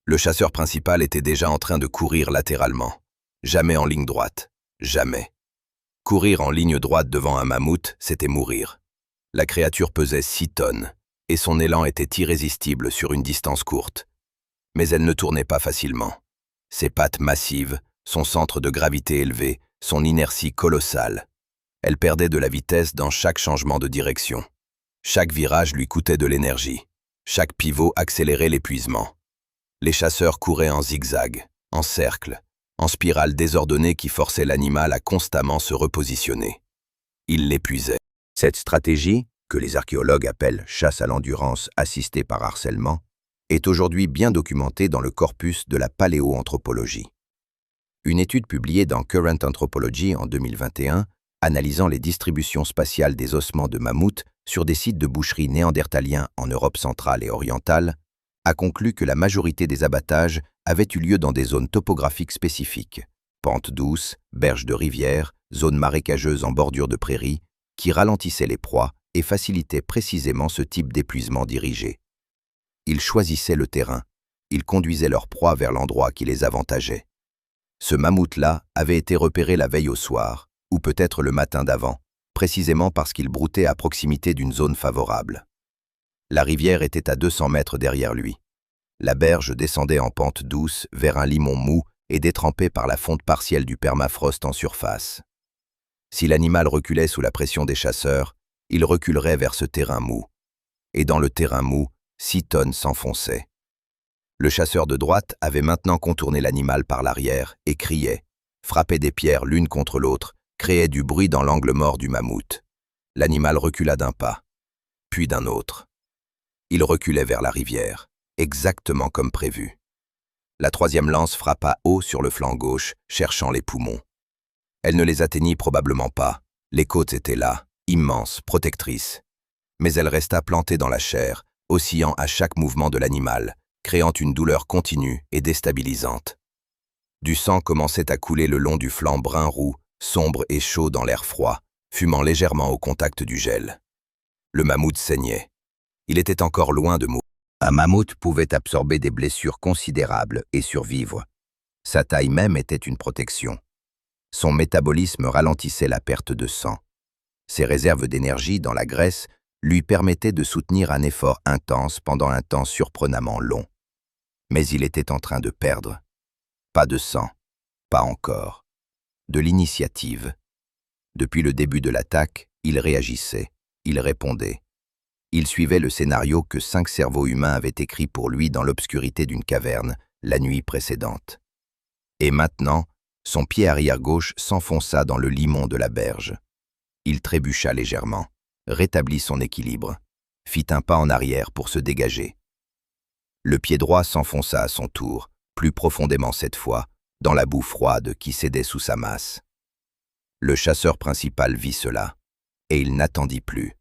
A: Le chasseur principal était déjà en train de courir latéralement. Jamais en ligne droite. Jamais. Courir en ligne droite devant un mammouth, c'était mourir. La créature pesait 6 tonnes, et son élan était irrésistible sur une distance courte. Mais elle ne tournait pas facilement. Ses pattes massives, son centre de gravité élevé, son inertie colossale. Elle perdait de la vitesse dans chaque changement de direction. Chaque virage lui coûtait de l'énergie. Chaque pivot accélérait l'épuisement. Les chasseurs couraient en zigzag, en cercle, en spirale désordonnée qui forçait l'animal à constamment se repositionner. Ils l'épuisaient. Cette stratégie, que les archéologues appellent chasse à l'endurance assistée par harcèlement, est aujourd'hui bien documentée dans le corpus de la paléoanthropologie. Une étude publiée dans Current Anthropology en 2021, analysant les distributions spatiales des ossements de mammouth sur des sites de boucherie néandertaliens en Europe centrale et orientale, a conclu que la majorité des abattages avaient eu lieu dans des zones topographiques spécifiques, pentes douces, berges de rivières, zones marécageuses en bordure de prairies, qui ralentissaient les proies et facilitaient précisément ce type d'épuisement dirigé. Ils choisissaient le terrain, ils conduisaient leurs proies vers l'endroit qui les avantageait. Ce mammouth-là avait été repéré la veille au soir, ou peut-être le matin d'avant, précisément parce qu'il broutait à proximité d'une zone favorable. La rivière était à 200 mètres derrière lui. La berge descendait en pente douce vers un limon mou et détrempé par la fonte partielle du permafrost en surface. Si l'animal reculait sous la pression des chasseurs, il reculerait vers ce terrain mou. Et dans le terrain mou, 6 tonnes s'enfonçaient. Le chasseur de droite avait maintenant contourné l'animal par l'arrière et criait, frappait des pierres l'une contre l'autre, créait du bruit dans l'angle mort du mammouth. L'animal recula d'un pas, puis d'un autre. Il reculait vers la rivière, exactement comme prévu. La troisième lance frappa haut sur le flanc gauche, cherchant les poumons. Elle ne les atteignit probablement pas. Les côtes étaient là, immenses, protectrices. Mais elle resta plantée dans la chair, oscillant à chaque mouvement de l'animal, créant une douleur continue et déstabilisante. Du sang commençait à couler le long du flanc brun-roux, sombre et chaud dans l'air froid, fumant légèrement au contact du gel. Le mammouth saignait. Il était encore loin de mourir.
B: Un mammouth pouvait absorber des blessures considérables et survivre. Sa taille même était une protection. Son métabolisme ralentissait la perte de sang. Ses réserves d'énergie dans la graisse lui permettaient de soutenir un effort intense pendant un temps surprenamment long. Mais il était en train de perdre. Pas de sang, pas encore. De l'initiative. Depuis le début de l'attaque, il réagissait, il répondait. Il suivait le scénario que 5 cerveaux humains avaient écrit pour lui dans l'obscurité d'une caverne, la nuit précédente. Et maintenant, son pied arrière gauche s'enfonça dans le limon de la berge. Il trébucha légèrement, rétablit son équilibre, fit un pas en arrière pour se dégager. Le pied droit s'enfonça à son tour, plus profondément cette fois, dans la boue froide qui cédait sous sa masse. Le chasseur principal vit cela, et il n'attendit plus.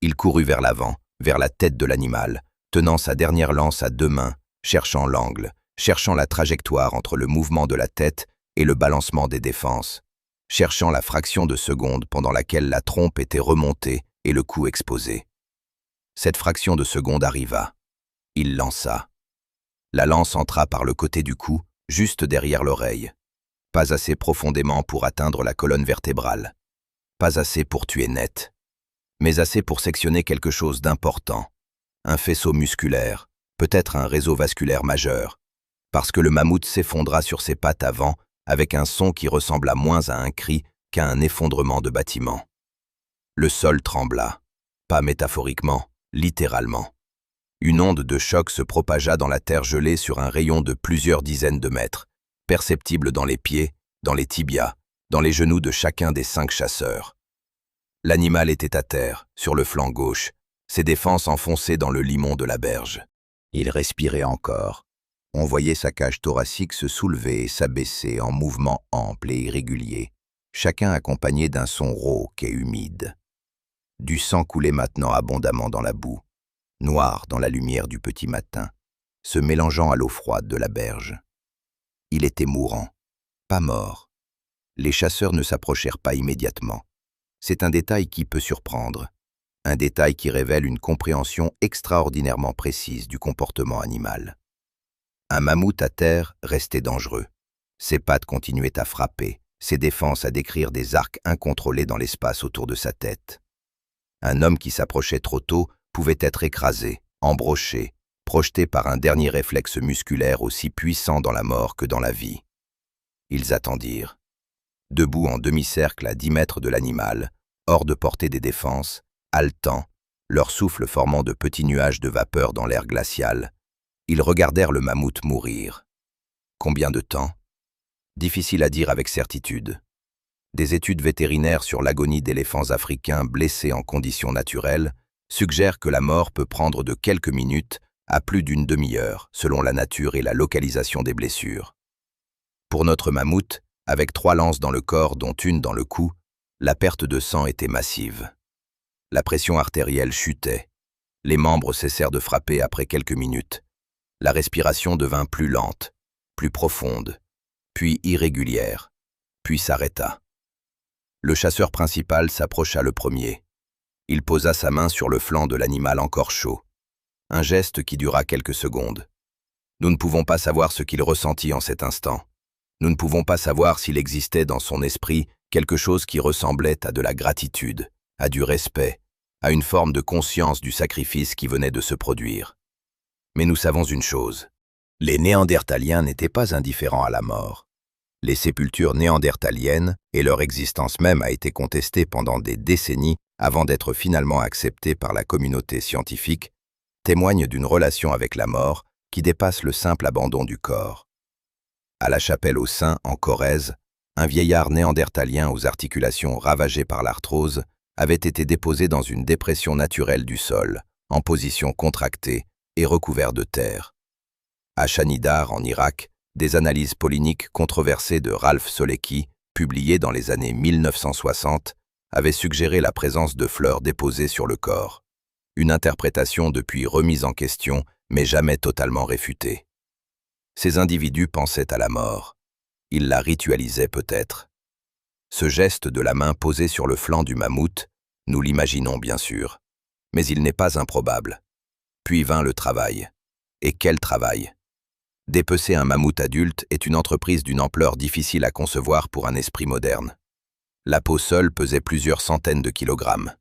B: Il courut vers l'avant, vers la tête de l'animal, tenant sa dernière lance à 2 mains, cherchant l'angle, cherchant la trajectoire entre le mouvement de la tête et le balancement des défenses, cherchant la fraction de seconde pendant laquelle la trompe était remontée et le cou exposé. Cette fraction de seconde arriva. Il lança. La lance entra par le côté du cou, juste derrière l'oreille. Pas assez profondément pour atteindre la colonne vertébrale. Pas assez pour tuer net. Mais assez pour sectionner quelque chose d'important. Un faisceau musculaire, peut-être un réseau vasculaire majeur. Parce que le mammouth s'effondra sur ses pattes avant, avec un son qui ressembla moins à un cri qu'à un effondrement de bâtiment. Le sol trembla. Pas métaphoriquement, littéralement. Une onde de choc se propagea dans la terre gelée sur un rayon de plusieurs dizaines de mètres, perceptible dans les pieds, dans les tibias, dans les genoux de chacun des 5 chasseurs. L'animal était à terre, sur le flanc gauche, ses défenses enfoncées dans le limon de la berge. Il respirait encore. On voyait sa cage thoracique se soulever et s'abaisser en mouvements amples et irréguliers, chacun accompagné d'un son rauque et humide. Du sang coulait maintenant abondamment dans la boue, noir dans la lumière du petit matin, se mélangeant à l'eau froide de la berge. Il était mourant, pas mort. Les chasseurs ne s'approchèrent pas immédiatement. C'est un détail qui peut surprendre, un détail qui révèle une compréhension extraordinairement précise du comportement animal. Un mammouth à terre restait dangereux. Ses pattes continuaient à frapper, ses défenses à décrire des arcs incontrôlés dans l'espace autour de sa tête. Un homme qui s'approchait trop tôt pouvait être écrasé, embroché, projeté par un dernier réflexe musculaire aussi puissant dans la mort que dans la vie. Ils attendirent. Debout en demi-cercle à 10 mètres de l'animal, hors de portée des défenses, haletants, leur souffle formant de petits nuages de vapeur dans l'air glacial, ils regardèrent le mammouth mourir. Combien de temps? Difficile à dire avec certitude. Des études vétérinaires sur l'agonie d'éléphants africains blessés en conditions naturelles suggèrent que la mort peut prendre de quelques minutes à plus d'une demi-heure, selon la nature et la localisation des blessures. Pour notre mammouth, avec 3 lances dans le corps dont une dans le cou, la perte de sang était massive. La pression artérielle chutait. Les membres cessèrent de frapper après quelques minutes. La respiration devint plus lente, plus profonde, puis irrégulière, puis s'arrêta. Le chasseur principal s'approcha le premier. Il posa sa main sur le flanc de l'animal encore chaud. Un geste qui dura quelques secondes. Nous ne pouvons pas savoir ce qu'il ressentit en cet instant. Nous ne pouvons pas savoir s'il existait dans son esprit quelque chose qui ressemblait à de la gratitude, à du respect,
A: à une forme de conscience du sacrifice qui venait de se produire. Mais nous savons une chose, les Néandertaliens n'étaient pas indifférents à la mort. Les sépultures néandertaliennes et leur existence même a été contestée pendant des décennies avant d'être finalement acceptée par la communauté scientifique, témoignent d'une relation avec la mort qui dépasse le simple abandon du corps. À la chapelle aux Saints, en Corrèze, un vieillard néandertalien aux articulations ravagées par l'arthrose avait été déposé dans une dépression naturelle du sol, en position contractée et recouvert de terre. À Shanidar, en Irak, des analyses polyniques controversées de Ralph Solecki, publiées dans les années 1960, avaient suggéré la présence de fleurs déposées sur le corps. Une interprétation depuis remise en question, mais jamais totalement réfutée. Ces individus pensaient à la mort. Ils la ritualisaient peut-être. Ce geste de la main posée sur le flanc du mammouth, nous l'imaginons bien sûr, mais il n'est pas improbable. Puis vint le travail. Et quel travail! Dépecer un mammouth adulte est une entreprise d'une ampleur difficile à concevoir pour un esprit moderne. La peau seule pesait plusieurs centaines de kilogrammes.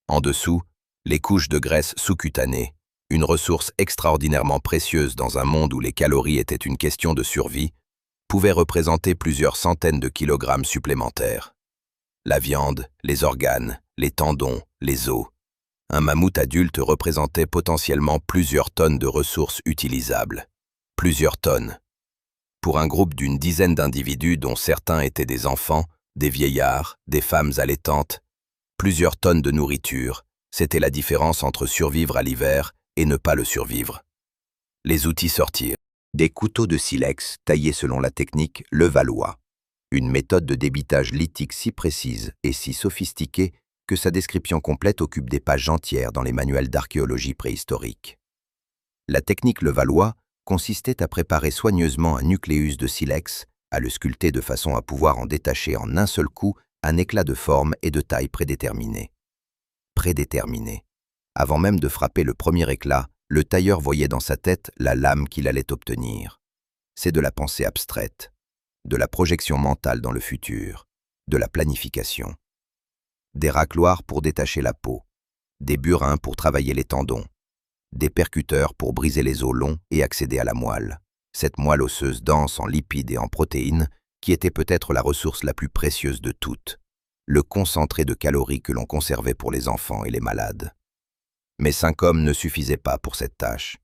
A: En dessous, les couches de graisse sous-cutanée, une ressource extraordinairement précieuse dans un monde où les calories étaient une question de survie, pouvaient représenter plusieurs centaines de kilogrammes supplémentaires. La viande, les organes, les tendons, les os. Un mammouth adulte représentait potentiellement plusieurs tonnes de ressources utilisables. Plusieurs tonnes. Pour un groupe d'une dizaine d'individus dont certains étaient des enfants, des vieillards, des femmes allaitantes, plusieurs tonnes de nourriture, c'était la différence entre survivre à l'hiver et ne pas le survivre. Les outils sortirent.
B: Des couteaux de silex taillés selon la technique Levallois. Une méthode de débitage lithique si précise et si sophistiquée que sa description complète occupe des pages entières dans les manuels d'archéologie préhistorique. La technique Levallois consistait à préparer soigneusement un nucléus de silex, à le sculpter de façon à pouvoir en détacher en un seul coup un éclat de forme et de taille prédéterminé. Prédéterminé. Avant même de frapper le premier éclat, le tailleur voyait dans sa tête la lame qu'il allait obtenir. C'est de la pensée abstraite, de la projection mentale dans le futur, de la planification. Des racloirs pour détacher la peau, des burins pour travailler les tendons, des percuteurs pour briser les os longs et accéder à la moelle, cette moelle osseuse dense en lipides et en protéines qui était peut-être la ressource la plus précieuse de toutes, le concentré de calories que l'on conservait pour les enfants et les malades. Mais 5 hommes ne suffisaient pas pour cette tâche.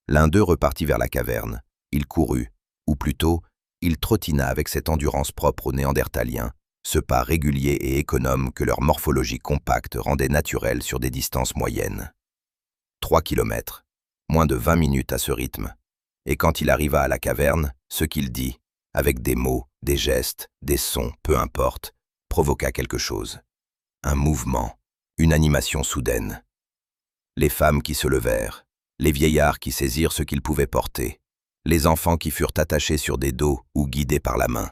B: L'un d'eux repartit vers la caverne. Il courut, ou plutôt, il trottina avec cette endurance propre aux Néandertaliens, ce pas régulier et économe que leur morphologie compacte rendait naturel sur des distances moyennes. 3 kilomètres, moins de 20 minutes à ce rythme. Et quand il arriva à la caverne, ce qu'il dit, avec des mots, des gestes, des sons, peu importe, provoqua quelque chose. Un mouvement, une animation soudaine. Les femmes qui se levèrent, les vieillards qui saisirent ce qu'ils pouvaient porter, les enfants qui furent attachés sur des dos ou guidés par la main.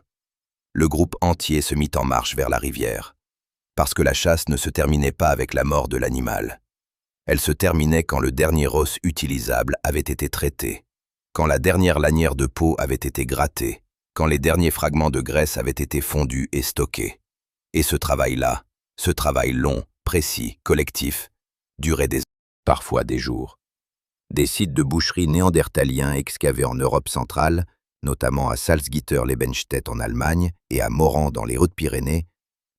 B: Le groupe entier se mit en marche vers la rivière, parce que la chasse ne se terminait pas avec la mort de l'animal. Elle se terminait quand le dernier os utilisable avait été traité, quand la dernière lanière de peau avait été grattée, quand les derniers fragments de graisse avaient été fondus et stockés. Et ce travail-là, ce travail long, précis, collectif, durait des heures, parfois des jours. Des sites de boucherie néandertaliens excavés en Europe centrale, notamment à Salzgitter-Lebenstedt en Allemagne et à Morand dans les Hautes-Pyrénées,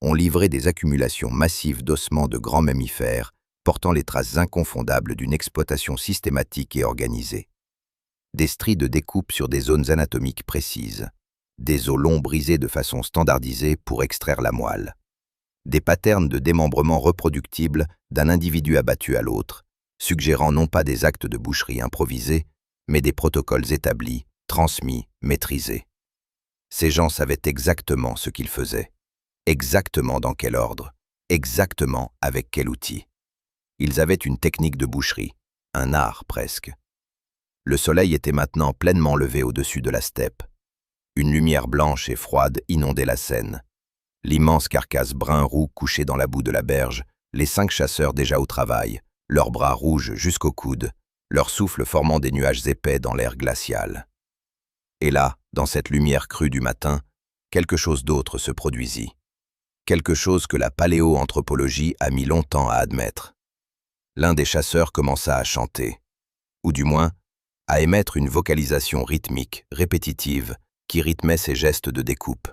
B: ont livré des accumulations massives d'ossements de grands mammifères portant les traces inconfondables d'une exploitation systématique et organisée. Des stries de découpe sur des zones anatomiques précises, des os longs brisés de façon standardisée pour extraire la moelle, des patterns de démembrement reproductibles d'un individu abattu à l'autre, suggérant non pas des actes de boucherie improvisés, mais des protocoles établis, transmis, maîtrisés. Ces gens savaient exactement ce qu'ils faisaient, exactement dans quel ordre, exactement avec quel outil. Ils avaient une technique de boucherie, un art presque. Le soleil était maintenant pleinement levé au-dessus de la steppe. Une lumière blanche et froide inondait la Seine. L'immense carcasse brun-roux couchée dans la boue de la berge, les 5 chasseurs déjà au travail, leurs bras rouges jusqu'aux coudes, leur souffle formant des nuages épais dans l'air glacial. Et là, dans cette lumière crue du matin, quelque chose d'autre se produisit. Quelque chose que la paléoanthropologie a mis longtemps à admettre.
A: l'un des chasseurs commença à chanter, ou du moins, à émettre une vocalisation rythmique, répétitive, qui rythmait ses gestes de découpe.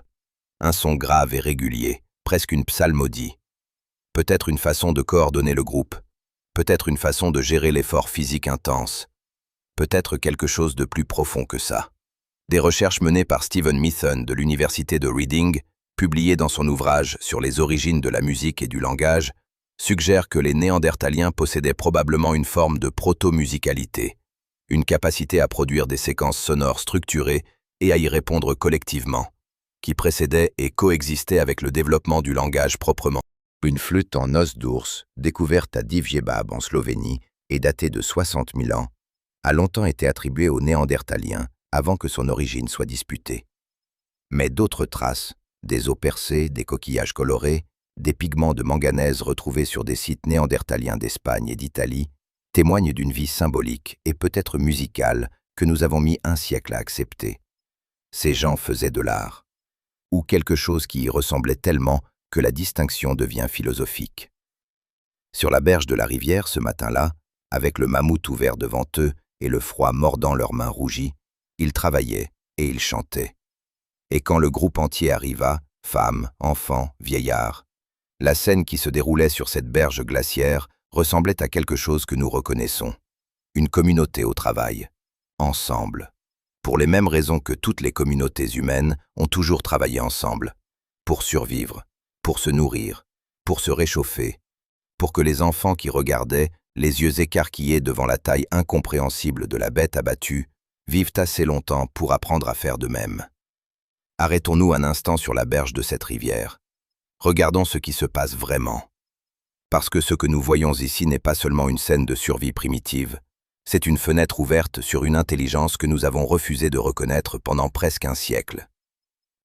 A: Un son grave et régulier, presque une psalmodie. Peut-être une façon de coordonner le groupe, peut-être une façon de gérer l'effort physique intense, peut-être quelque chose de plus profond que ça. Des recherches menées par Stephen Mithun de l'université de Reading, publiées dans son ouvrage sur les origines de la musique et du langage, suggèrent que les Néandertaliens possédaient probablement une forme de proto-musicalité, une capacité à produire des séquences sonores structurées et à y répondre collectivement, qui précédait et coexistait avec le développement du langage proprement.
B: Une flûte en os d'ours, découverte à Divjebab en Slovénie et datée de 60 000 ans, a longtemps été attribuée aux Néandertaliens avant que son origine soit disputée. Mais d'autres traces, des os percés, des coquillages colorés, des pigments de manganèse retrouvés sur des sites néandertaliens d'Espagne et d'Italie, témoignent d'une vie symbolique et peut-être musicale que nous avons mis un siècle à accepter. Ces gens faisaient de l'art, ou quelque chose qui y ressemblait tellement que la distinction devient philosophique. Sur la berge de la rivière, ce matin-là, avec le mammouth ouvert devant eux et le froid mordant leurs mains rougies, ils travaillaient et ils chantaient. Et quand le groupe entier arriva, femmes, enfants, vieillards, la scène qui se déroulait sur cette berge glaciaire ressemblait à quelque chose que nous reconnaissons. Une communauté au travail, ensemble. Pour les mêmes raisons que toutes les communautés humaines ont toujours travaillé ensemble. Pour survivre, pour se nourrir, pour se réchauffer, pour que les enfants qui regardaient, les yeux écarquillés devant la taille incompréhensible de la bête abattue, vivent assez longtemps pour apprendre à faire de même. Arrêtons-nous un instant sur la berge de cette rivière. Regardons ce qui se passe vraiment. Parce que ce que nous voyons ici n'est pas seulement une scène de survie primitive, c'est une fenêtre ouverte sur une intelligence que nous avons refusé de reconnaître pendant presque un siècle.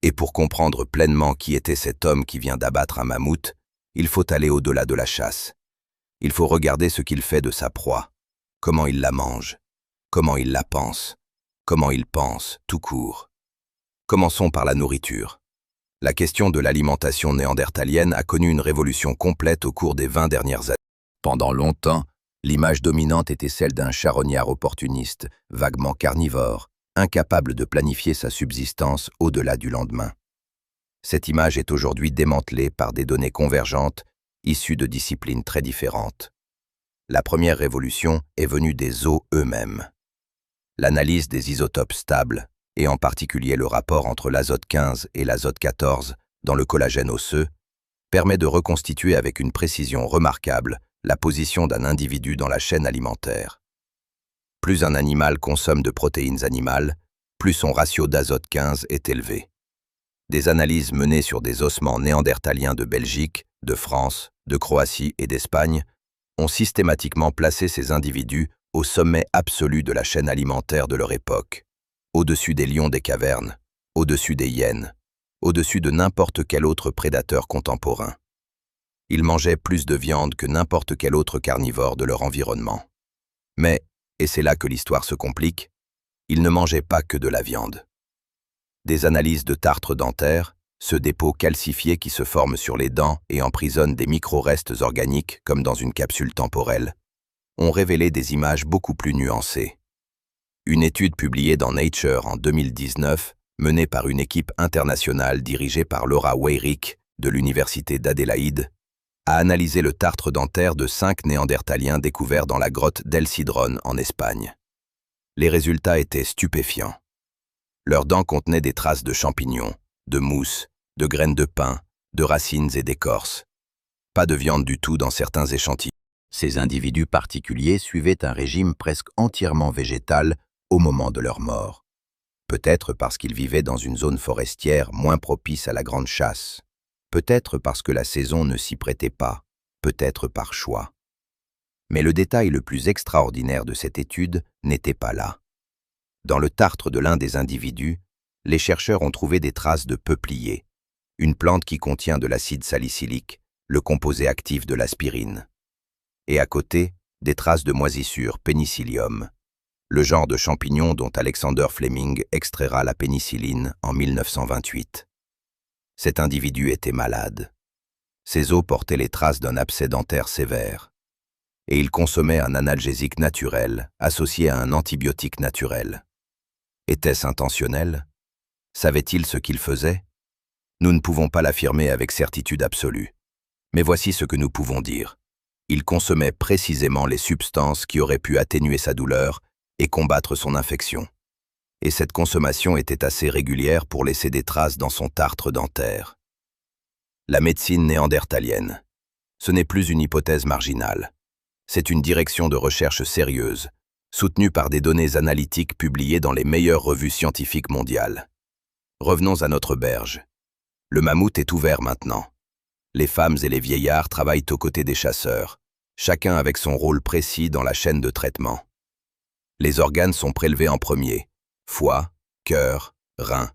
B: Et pour comprendre pleinement qui était cet homme qui vient d'abattre un mammouth, il faut aller au-delà de la chasse. Il faut regarder ce qu'il fait de sa proie, comment il la mange, comment il la pense, comment il pense, tout court. Commençons par la nourriture. La question de l'alimentation néandertalienne a connu une révolution complète au cours des 20 dernières années. Pendant longtemps, l'image dominante était celle d'un charognard opportuniste, vaguement carnivore, incapable de planifier sa subsistance au-delà du lendemain. Cette image est aujourd'hui démantelée par des données convergentes issues de disciplines très différentes. La première révolution est venue des os eux-mêmes. L'analyse des isotopes stables, et en particulier le rapport entre l'azote 15 et l'azote 14 dans le collagène osseux, permet de reconstituer avec une précision remarquable la position d'un individu dans la chaîne alimentaire. Plus un animal consomme de protéines animales, plus son ratio d'azote 15 est élevé. Des analyses menées sur des ossements néandertaliens de Belgique, de France, de Croatie et d'Espagne ont systématiquement placé ces individus au sommet absolu de la chaîne alimentaire de leur époque, au-dessus des lions des cavernes, au-dessus des hyènes, au-dessus de n'importe quel autre prédateur contemporain. Ils mangeaient plus de viande que n'importe quel autre carnivore de leur environnement. Mais, et c'est là que l'histoire se complique, ils ne mangeaient pas que de la viande. Des analyses de tartre dentaire, ce dépôt calcifié qui se forme sur les dents et emprisonne des micro-restes organiques comme dans une capsule temporelle, ont révélé des images beaucoup plus nuancées. Une étude publiée dans Nature en 2019, menée par une équipe internationale dirigée par Laura Weyrich de l'Université d'Adélaïde, a analysé le tartre dentaire de 5 néandertaliens découverts dans la grotte d'El Cidrón en Espagne. Les résultats étaient stupéfiants. Leurs dents contenaient des traces de champignons, de mousse, de graines de pin, de racines et d'écorce. Pas de viande du tout dans certains échantillons. Ces individus particuliers suivaient un régime presque entièrement végétal au moment de leur mort. Peut-être parce qu'ils vivaient dans une zone forestière moins propice à la grande chasse. Peut-être parce que la saison ne s'y prêtait pas. Peut-être par choix. Mais le détail le plus extraordinaire de cette étude n'était pas là. Dans le tartre de l'un des individus, les chercheurs ont trouvé des traces de peuplier, une plante qui contient de l'acide salicylique, le composé actif de l'aspirine. Et à côté, des traces de moisissure Penicillium, le genre de champignon dont Alexander Fleming extraira la pénicilline en 1928. Cet individu était malade. Ses os portaient les traces d'un abcès dentaire sévère.
A: et ils consommaient un analgésique naturel associé à un antibiotique naturel. Était-ce intentionnel? Savaient-ils ce qu'ils faisaient? Nous ne pouvons pas l'affirmer avec certitude absolue. Mais voici ce que nous pouvons dire. Ils consommaient précisément les substances qui auraient pu atténuer sa douleur et combattre son infection. Et cette consommation était assez régulière pour laisser des traces dans son tartre dentaire. La médecine néandertalienne. Ce n'est plus une hypothèse marginale. C'est une direction de recherche sérieuse, soutenue par des données analytiques publiées dans les meilleures revues scientifiques mondiales. Revenons à notre berge. Le mammouth est ouvert maintenant. Les femmes et les vieillards travaillent aux côtés des chasseurs, chacun avec son rôle précis dans la chaîne de traitement. Les organes sont prélevés en premier. Foie, cœur, reins,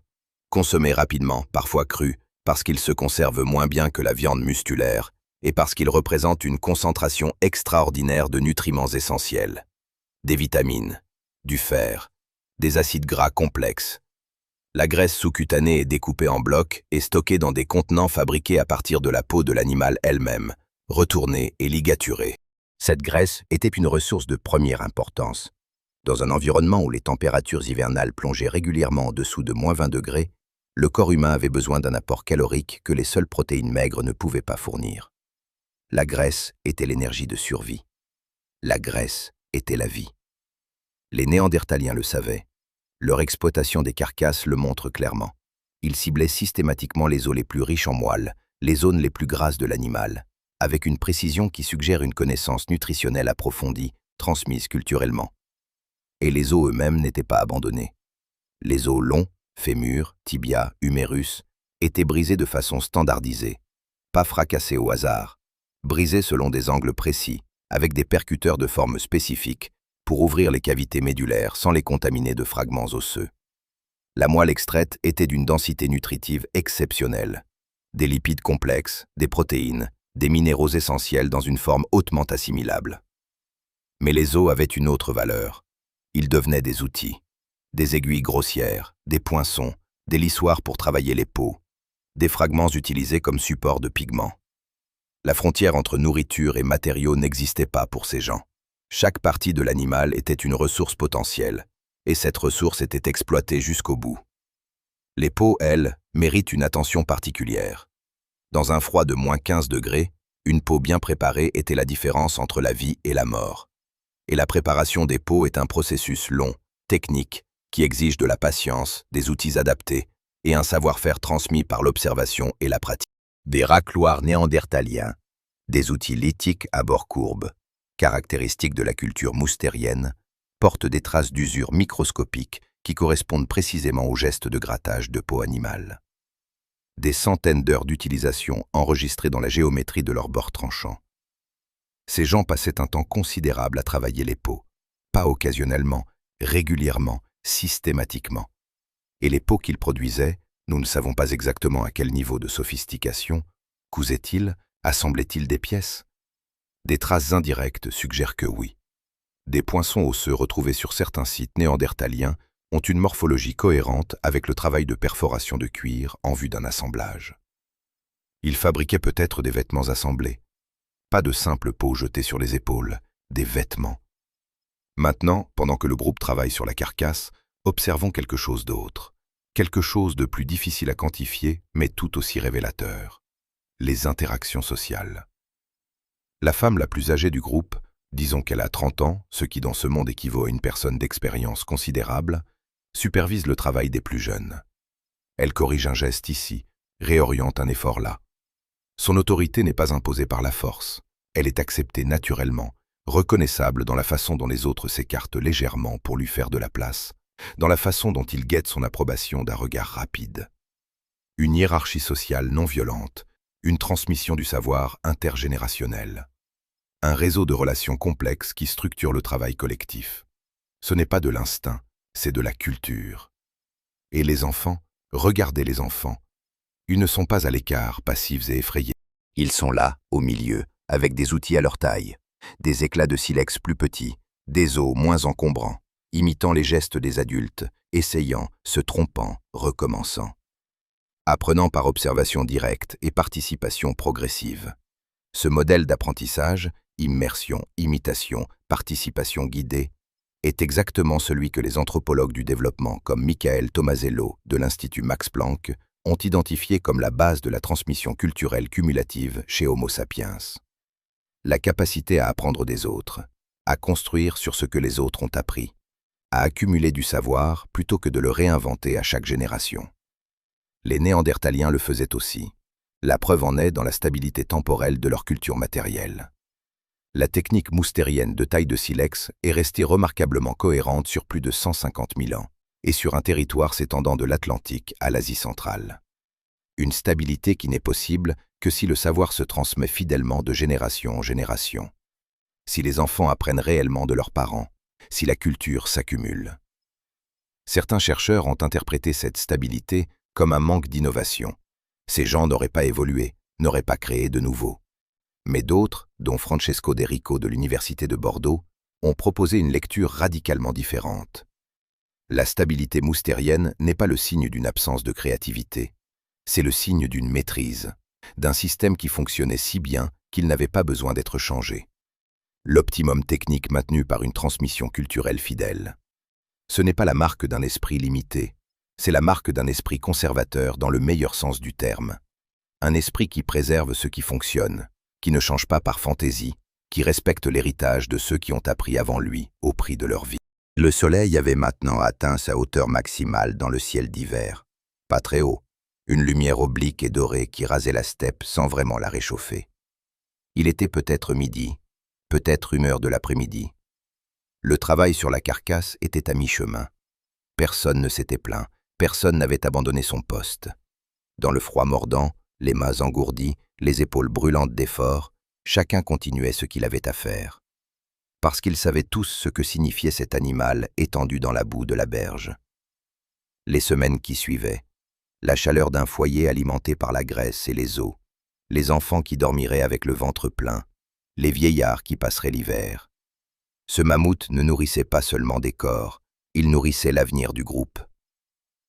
A: consommés rapidement, parfois crus, parce qu'ils se conservent moins bien que la viande musculaire et parce qu'ils représentent une concentration extraordinaire de nutriments essentiels. Des vitamines, du fer, des acides gras complexes. La graisse sous-cutanée est découpée en blocs et stockée dans des contenants fabriqués à partir de la peau de l'animal elle-même, retournée et ligaturée.
B: Cette graisse était une ressource de première importance. Dans un environnement où les températures hivernales plongeaient régulièrement en dessous de -20 degrés, le corps humain avait besoin d'un apport calorique que les seules protéines maigres ne pouvaient pas fournir. La graisse était l'énergie de survie. La graisse était la vie. Les Néandertaliens le savaient. Leur exploitation des carcasses le montre clairement. Ils ciblaient systématiquement les os les plus riches en moelle, les zones les plus grasses de l'animal, avec une précision qui suggère une connaissance nutritionnelle approfondie, transmise culturellement. Et les os eux-mêmes n'étaient pas abandonnés. Les os longs, fémur, tibia, humérus, étaient brisés de façon standardisée, pas fracassés au hasard, brisés selon des angles précis, avec des percuteurs de forme spécifique, pour ouvrir les cavités médulaires sans les contaminer de fragments osseux. La moelle extraite était d'une densité nutritive exceptionnelle. Des lipides complexes, des protéines, des minéraux essentiels dans une forme hautement assimilable. Mais les os avaient une autre valeur. Ils devenaient des outils, des aiguilles grossières, des poinçons, des lissoirs pour travailler les peaux, des fragments utilisés comme support de pigments. La frontière entre nourriture et matériaux n'existait pas pour ces gens. Chaque partie de l'animal était une ressource potentielle, et cette ressource était exploitée jusqu'au bout. Les peaux, elles, méritent une attention particulière. Dans un froid de -15 degrés, une peau bien préparée était la différence entre la vie et la mort. Et la préparation des peaux est un processus long, technique, qui exige de la patience, des outils adaptés et un savoir-faire transmis par l'observation et la pratique. Des racloirs néandertaliens, des outils lithiques à bord courbe, caractéristiques de la culture moustérienne, portent des traces d'usure microscopiques qui correspondent précisément aux gestes de grattage de peau animale. Des centaines d'heures d'utilisation enregistrées dans la géométrie de leurs bords tranchants. Ces gens passaient un temps considérable à travailler les peaux, pas occasionnellement, régulièrement, systématiquement. Et les peaux qu'ils produisaient, nous ne savons pas exactement à quel niveau de sophistication, cousaient-ils, assemblaient-ils des pièces? Des traces indirectes suggèrent que oui. Des poinçons osseux retrouvés sur certains sites néandertaliens ont une morphologie cohérente avec le travail de perforation de cuir en vue d'un assemblage. Ils fabriquaient peut-être des vêtements assemblés. Pas de simples peaux jetées sur les épaules, des vêtements. Maintenant, pendant que le groupe travaille sur la carcasse, observons quelque chose d'autre. Quelque chose de plus difficile à quantifier, mais tout aussi révélateur. Les interactions sociales. La femme la plus âgée du groupe, disons qu'elle a 30 ans, ce qui dans ce monde équivaut à une personne d'expérience considérable, supervise le travail des plus jeunes. Elle corrige un geste ici, réoriente un effort là. Son autorité n'est pas imposée par la force, elle est acceptée naturellement, reconnaissable dans la façon dont les autres s'écartent légèrement pour lui faire de la place, dans la façon dont ils guettent son approbation d'un regard rapide. Une hiérarchie sociale non violente, une transmission du savoir intergénérationnel. Un réseau de relations complexes qui structure le travail collectif. Ce n'est pas de l'instinct, c'est de la culture. Et les enfants, regardez les enfants. Ils ne sont pas à l'écart, passifs et effrayés. Ils sont là, au milieu, avec des outils à leur taille, des éclats de silex plus petits, des os moins encombrants, imitant les gestes des adultes, essayant, se trompant, recommençant. Apprenant par observation directe et participation progressive. Ce modèle d'apprentissage,
A: immersion, imitation, participation guidée, est exactement celui que les anthropologues du développement comme Michael Tomasello de l'Institut Max Planck ont identifié comme la base de la transmission culturelle cumulative chez Homo sapiens. La capacité à apprendre des autres, à construire sur ce que les autres ont appris, à accumuler du savoir plutôt que de le réinventer à chaque génération. Les Néandertaliens le faisaient aussi. La preuve en est dans la stabilité temporelle de leur culture matérielle. La technique moustérienne de taille de silex est restée remarquablement cohérente sur plus de 150 000 ans, et sur un territoire s'étendant de l'Atlantique à l'Asie centrale. Une stabilité qui n'est possible que si le savoir se transmet fidèlement de génération en génération. Si les enfants apprennent réellement de leurs parents, si la culture s'accumule. Certains chercheurs ont interprété cette stabilité comme un manque d'innovation. Ces gens n'auraient pas évolué, n'auraient pas créé de nouveau. Mais d'autres, dont Francesco De Rico de l'Université de Bordeaux, ont proposé une lecture radicalement différente. La stabilité moustérienne n'est pas le signe d'une absence de créativité, c'est le signe d'une maîtrise, d'un système qui fonctionnait si bien qu'il n'avait pas besoin d'être changé. L'optimum technique maintenu par une transmission culturelle fidèle. Ce n'est pas la marque d'un esprit limité, c'est la marque d'un esprit conservateur dans le meilleur sens du terme. Un esprit qui préserve ce qui fonctionne, qui ne change pas par fantaisie, qui respecte l'héritage de ceux qui ont appris avant lui au prix de leur vie.
B: Le soleil avait maintenant atteint sa hauteur maximale dans le ciel d'hiver. Pas très haut, une lumière oblique et dorée qui rasait la steppe sans vraiment la réchauffer. Il était peut-être midi, peut-être 1h de l'après-midi. Le travail sur la carcasse était à mi-chemin. Personne ne s'était plaint, personne n'avait abandonné son poste. Dans le froid mordant, les mains engourdies, les épaules brûlantes d'effort, chacun continuait ce qu'il avait à faire. Parce qu'ils savaient tous ce que signifiait cet animal étendu dans la boue de la berge. Les semaines qui suivaient, la chaleur d'un foyer alimenté par la graisse et les os, les enfants qui dormiraient avec le ventre plein, les vieillards qui passeraient l'hiver. Ce mammouth ne nourrissait pas seulement des corps, il nourrissait l'avenir du groupe.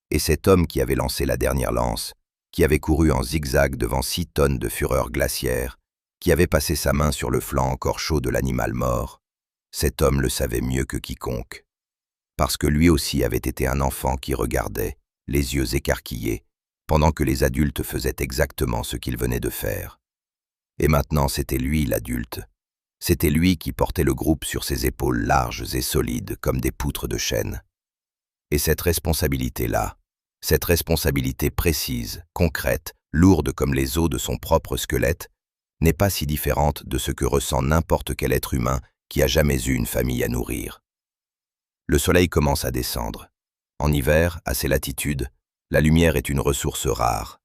B: Et cet homme qui avait lancé la dernière lance, qui avait couru en zigzag devant 6 tonnes de fureur glaciaire, qui avait passé sa main sur le flanc encore chaud de l'animal mort, cet homme le savait mieux que quiconque. Parce que lui aussi avait été un enfant qui regardait, les yeux écarquillés, pendant que les adultes faisaient exactement ce qu'ils venaient de faire. Et maintenant c'était lui l'adulte. C'était lui qui portait le groupe sur ses épaules larges et solides comme des poutres de chêne. Et cette responsabilité-là, cette responsabilité précise, concrète, lourde comme les os de son propre squelette, n'est pas si différente de ce que ressent n'importe quel être humain qui a jamais eu une famille à nourrir. Le soleil commence à descendre. En hiver, à ces latitudes, la lumière est une ressource rare.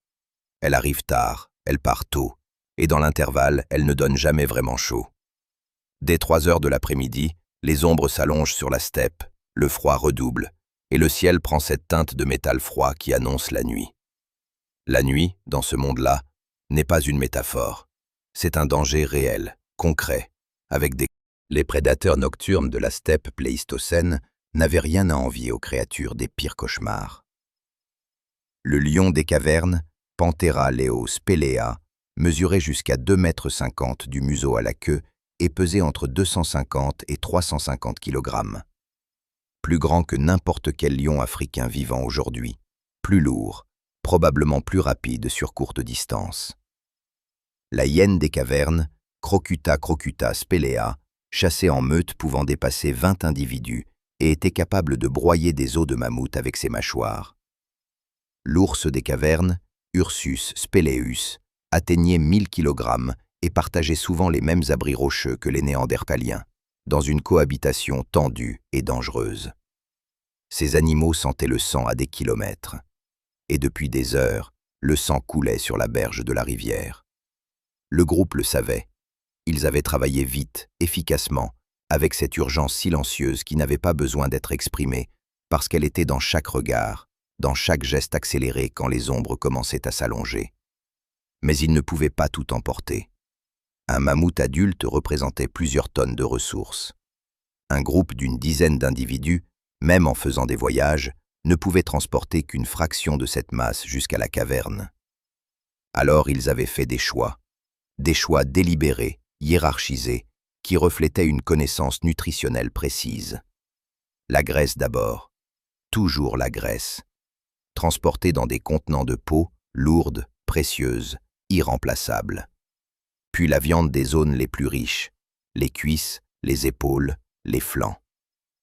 B: Elle arrive tard, elle part tôt, et dans l'intervalle, elle ne donne jamais vraiment chaud. Dès 3h de l'après-midi, les ombres s'allongent sur la steppe, le froid redouble, et le ciel prend cette teinte de métal froid qui annonce la nuit. La nuit, dans ce monde-là, n'est pas une métaphore. C'est un danger réel, concret, avec des... Les prédateurs nocturnes de la steppe pléistocène n'avaient rien à envier aux créatures des pires cauchemars. Le lion des cavernes, Panthera leo spelea, mesurait jusqu'à 2,50 m du museau à la queue et pesait entre 250 et 350 kg. Plus grand que n'importe quel lion africain vivant aujourd'hui, plus lourd, probablement plus rapide sur courte distance. La hyène des cavernes, Crocuta crocuta spelea, chassait en meute pouvant dépasser 20 individus et était capable de broyer des os de mammouth avec ses mâchoires. L'ours des cavernes, Ursus speleus, atteignait 1000 kg et partageait souvent les mêmes abris rocheux que les Néandertaliens, dans une cohabitation tendue et dangereuse. Ces animaux sentaient le sang à des kilomètres, et depuis des heures, le sang coulait sur la berge de la rivière. Le groupe le savait. Ils avaient travaillé vite, efficacement, avec cette urgence silencieuse qui n'avait pas besoin d'être exprimée, parce qu'elle était dans chaque regard, dans chaque geste accéléré quand les ombres commençaient à s'allonger. Mais ils ne pouvaient pas tout emporter. Un mammouth adulte représentait plusieurs tonnes de ressources. Un groupe d'une dizaine d'individus, même en faisant des voyages, ne pouvait transporter qu'une fraction de cette masse jusqu'à la caverne. Alors ils avaient fait des choix délibérés, hiérarchisés,
A: qui reflétaient une connaissance nutritionnelle précise. La graisse d'abord. Toujours la graisse. Transportée dans des contenants de peau, lourdes, précieuses, irremplaçables. Puis la viande des zones les plus riches, les cuisses, les épaules, les flancs.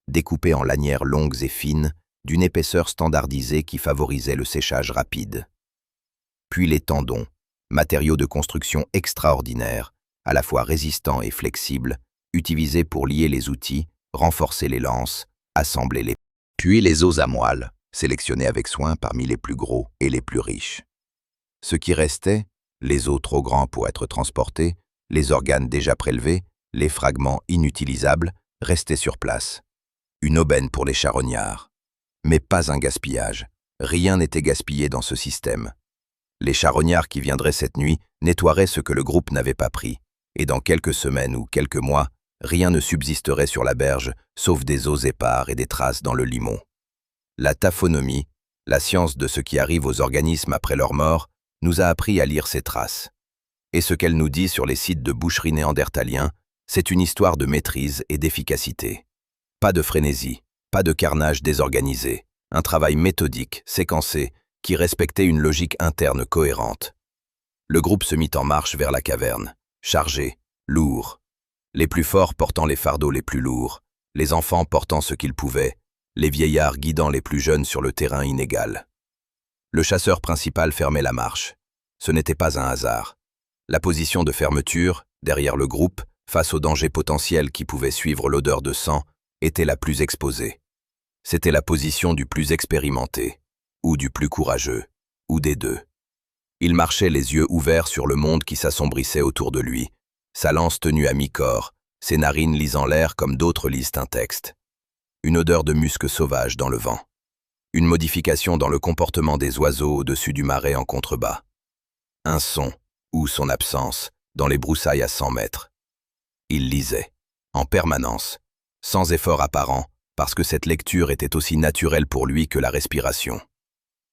A: Découpée en lanières longues et fines, d'une épaisseur standardisée qui favorisait le séchage rapide. Puis les tendons, matériaux de construction extraordinaires, à la fois résistants et flexibles, utilisés pour lier les outils, renforcer les lances, assembler les...
B: Puis les os à moelle, sélectionnés avec soin parmi les plus gros et les plus riches. Ce qui restait, les os trop grands pour être transportés, les organes déjà prélevés, les fragments inutilisables, restaient sur place. Une aubaine pour les charognards. Mais pas un gaspillage. Rien n'était gaspillé dans ce système. Les charognards qui viendraient cette nuit nettoieraient ce que le groupe n'avait pas pris, et dans quelques semaines ou quelques mois, rien ne subsisterait sur la berge, sauf des os épars et des traces dans le limon. La taphonomie, la science de ce qui arrive aux organismes après leur mort, nous a appris à lire ces traces. Et ce qu'elle nous dit sur les sites de boucherie néandertaliens, c'est une histoire de maîtrise et d'efficacité. Pas de frénésie, pas de carnage désorganisé, un travail méthodique, séquencé, qui respectait une logique interne cohérente. Le groupe se mit en marche vers la caverne, chargé, lourd. Les plus forts portant les fardeaux les plus lourds, les enfants portant ce qu'ils pouvaient, les vieillards guidant les plus jeunes sur le terrain inégal. Le chasseur principal fermait la marche. Ce n'était pas un hasard. La position de fermeture, derrière le groupe, face aux dangers potentiels qui pouvaient suivre l'odeur de sang, était la plus exposée. C'était la position du plus expérimenté, ou du plus courageux, ou des deux. Il marchait les yeux ouverts sur le monde qui s'assombrissait autour de lui, sa lance tenue à mi-corps, ses narines lisant l'air comme d'autres lisent un texte. Une odeur de musc sauvage dans le vent. Une modification dans le comportement des oiseaux au-dessus du marais en contrebas. Un son, ou son absence, dans les broussailles à 100 mètres. Il lisait, en permanence, sans effort apparent, parce que cette lecture était aussi naturelle pour lui que la respiration.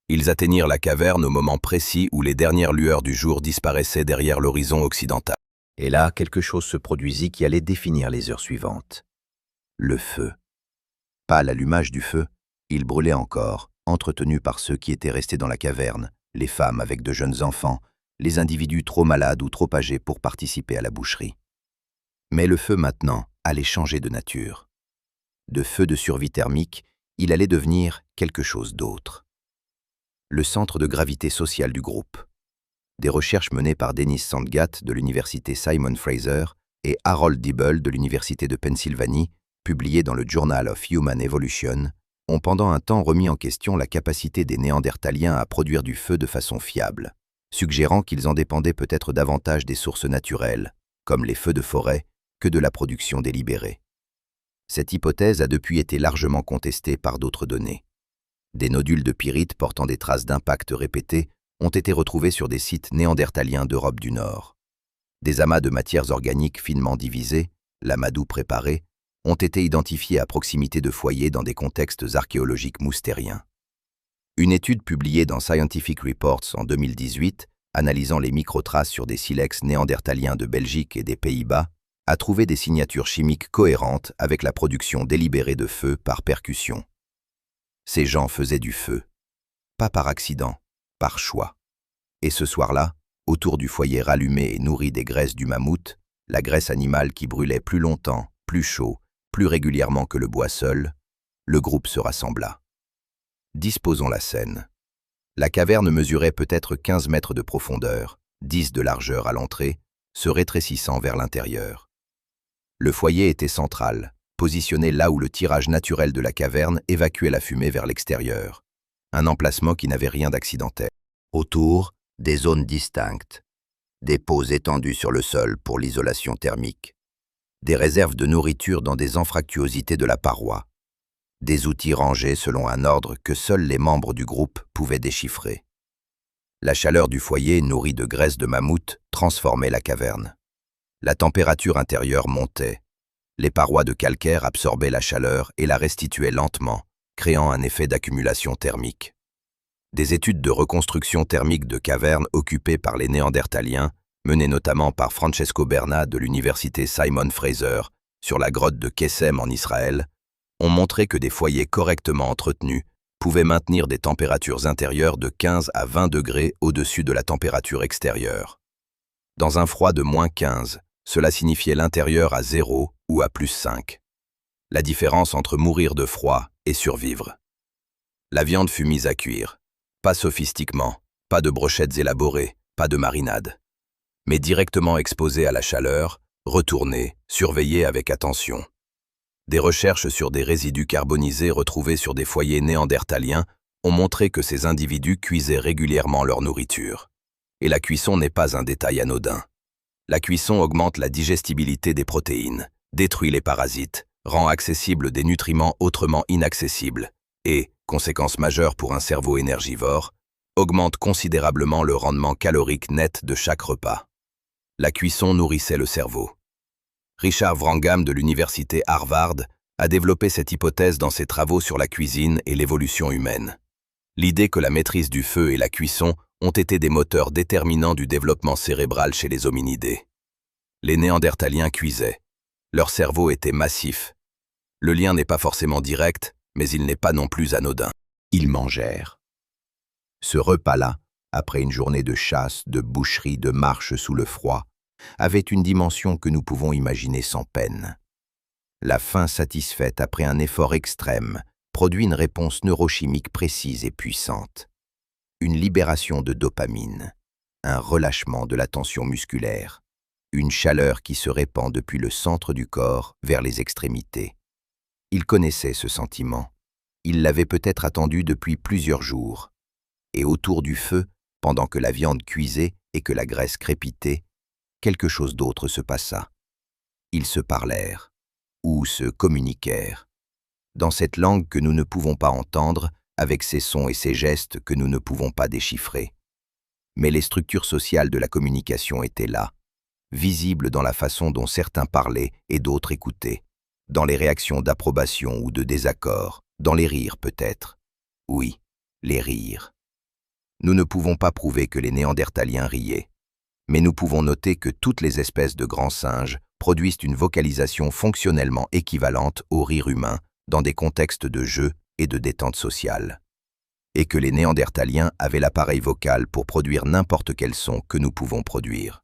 B: Ils atteignirent la caverne au moment précis où les dernières lueurs du jour disparaissaient derrière l'horizon occidental.
A: Et là, quelque chose se produisit qui allait définir les heures suivantes. Le feu. Pas l'allumage du feu, il brûlait encore, entretenu par ceux qui étaient restés dans la caverne, les femmes avec de jeunes enfants, les individus trop malades ou trop âgés pour participer à la boucherie. Mais le feu maintenant allait changer de nature. De feu de survie thermique, il allait devenir quelque chose d'autre. Le centre de gravité sociale du groupe. Des recherches menées par Dennis Sandgatt de l'université Simon Fraser et Harold Dibble de l'université de Pennsylvanie, publiées dans le Journal of Human Evolution, ont pendant un temps remis en question la capacité des Néandertaliens à produire du feu de façon fiable, suggérant qu'ils en dépendaient peut-être davantage des sources naturelles, comme les feux de forêt, que de la production délibérée. Cette hypothèse a depuis été largement contestée par d'autres données. Des nodules de pyrite portant des traces d'impact répétées ont été retrouvés sur des sites néandertaliens d'Europe du Nord. Des amas de matières organiques finement divisées, l'amadou préparé, ont été identifiés à proximité de foyers dans des contextes archéologiques moustériens. Une étude publiée dans Scientific Reports en 2018, analysant les microtraces sur des silex néandertaliens de Belgique et des Pays-Bas, a trouvé des signatures chimiques cohérentes avec la production délibérée de feu par percussion. Ces gens faisaient du feu, pas par accident, par choix. Et ce soir-là, autour du foyer rallumé et nourri des graisses du mammouth, la graisse animale qui brûlait plus longtemps, plus chaud, plus régulièrement que le bois seul, le groupe se rassembla. Disposons la scène. La caverne mesurait peut-être 15 mètres de profondeur, 10 de largeur à l'entrée, se rétrécissant vers l'intérieur. Le foyer était central, positionné là où le tirage naturel de la caverne évacuait la fumée vers l'extérieur. Un emplacement qui n'avait rien d'accidentel. Autour, des zones distinctes. Des pots étendus sur le sol pour l'isolation thermique. Des réserves de nourriture dans des anfractuosités de la paroi. Des outils rangés selon un ordre que seuls les membres du groupe pouvaient déchiffrer. La chaleur du foyer, nourrie de graisse de mammouth, transformait la caverne. La température intérieure montait. Les parois de calcaire absorbaient la chaleur et la restituaient lentement, créant un effet d'accumulation thermique. Des études de reconstruction thermique de cavernes occupées par les Néandertaliens menée notamment par Francesco Berna de l'université Simon Fraser sur la grotte de Kessem en Israël, ont montré que des foyers correctement entretenus pouvaient maintenir des températures intérieures de 15 à 20 degrés au-dessus de la température extérieure. Dans un froid de -15, cela signifiait l'intérieur à 0 ou à +5. La différence entre mourir de froid et survivre. La viande fut mise à cuire. Pas sophistiquement, pas de brochettes élaborées, pas de marinade. Mais directement exposée à la chaleur, retournée, surveillée avec attention. Des recherches sur des résidus carbonisés retrouvés sur des foyers néandertaliens ont montré que ces individus cuisaient régulièrement leur nourriture. Et la cuisson n'est pas un détail anodin. La cuisson augmente la digestibilité des protéines, détruit les parasites, rend accessibles des nutriments autrement inaccessibles et, conséquence majeure pour un cerveau énergivore, augmente considérablement le rendement calorique net de chaque repas. La cuisson nourrissait le cerveau. Richard Wrangham de l'université Harvard a développé cette hypothèse dans ses travaux sur la cuisine et l'évolution humaine. L'idée que la maîtrise du feu et la cuisson ont été des moteurs déterminants du développement cérébral chez les hominidés. Les Néandertaliens cuisaient. Leur cerveau était massif. Le lien n'est pas forcément direct, mais il n'est pas non plus anodin. Ils mangèrent. Ce repas-là, après une journée de chasse, de boucherie, de marche sous le froid, avait une dimension que nous pouvons imaginer sans peine. La faim satisfaite après un effort extrême produit une réponse neurochimique précise et puissante. Une libération de dopamine, un relâchement de la tension musculaire, une chaleur qui se répand depuis le centre du corps vers les extrémités. Il connaissait ce sentiment. Il l'avait peut-être attendu depuis plusieurs jours. Et autour du feu, pendant que la viande cuisait et que la graisse crépitait, quelque chose d'autre se passa. Ils se parlèrent, ou se communiquèrent, dans cette langue que nous ne pouvons pas entendre, avec ces sons et ces gestes que nous ne pouvons pas déchiffrer. Mais les structures sociales de la communication étaient là, visibles dans la façon dont certains parlaient et d'autres écoutaient, dans les réactions d'approbation ou de désaccord, dans les rires peut-être. Oui, les rires. Nous ne pouvons pas prouver que les Néandertaliens riaient, mais nous pouvons noter que toutes les espèces de grands singes produisent une vocalisation fonctionnellement équivalente au rire humain dans des contextes de jeu et de détente sociale, et que les Néandertaliens avaient l'appareil vocal pour produire n'importe quel son que nous pouvons produire.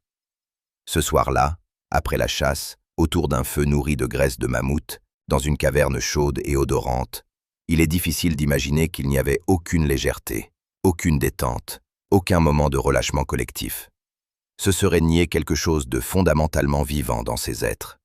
A: Ce soir-là, après la chasse, autour d'un feu nourri de graisse de mammouth, dans une caverne chaude et odorante, il est difficile d'imaginer qu'il n'y avait aucune légèreté, aucune détente, aucun moment de relâchement collectif. Ce serait nier quelque chose de fondamentalement vivant dans ces êtres.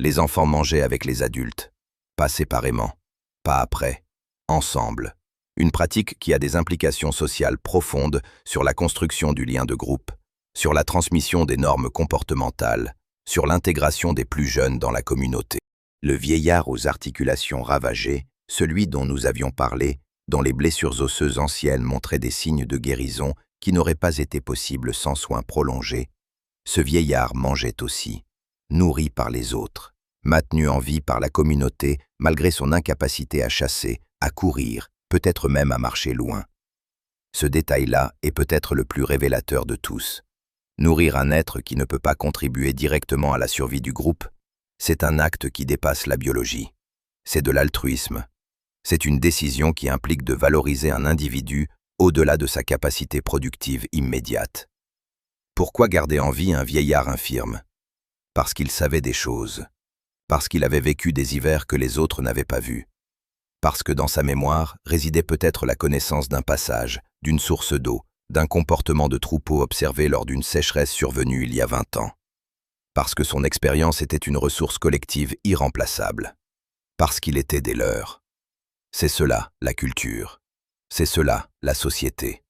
A: Les enfants mangeaient avec les adultes, pas séparément, pas après, ensemble. Une pratique qui a des implications sociales profondes sur la construction du lien de groupe, sur la transmission des normes comportementales, sur l'intégration des plus jeunes dans la communauté. Le vieillard aux articulations ravagées, celui dont nous avions parlé, dont les blessures osseuses anciennes montraient des signes de guérison qui n'auraient pas été possibles sans soins prolongés, ce vieillard mangeait aussi, nourri par les autres, maintenu en vie par la communauté malgré son incapacité à chasser, à courir, peut-être même à marcher loin. Ce détail-là est peut-être le plus révélateur de tous. Nourrir un être qui ne peut pas contribuer directement à la survie du groupe, c'est un acte qui dépasse la biologie. C'est de l'altruisme. C'est une décision qui implique de valoriser un individu au-delà de sa capacité productive immédiate. Pourquoi garder en vie un vieillard infirme? Parce qu'il savait des choses. Parce qu'il avait vécu des hivers que les autres n'avaient pas vus. Parce que dans sa mémoire résidait peut-être la connaissance d'un passage, d'une source d'eau, d'un comportement de troupeau observé lors d'une sécheresse survenue il y a 20 ans. Parce que son expérience était une ressource collective irremplaçable. Parce qu'il était des leurs. C'est cela, la culture. C'est cela, la société.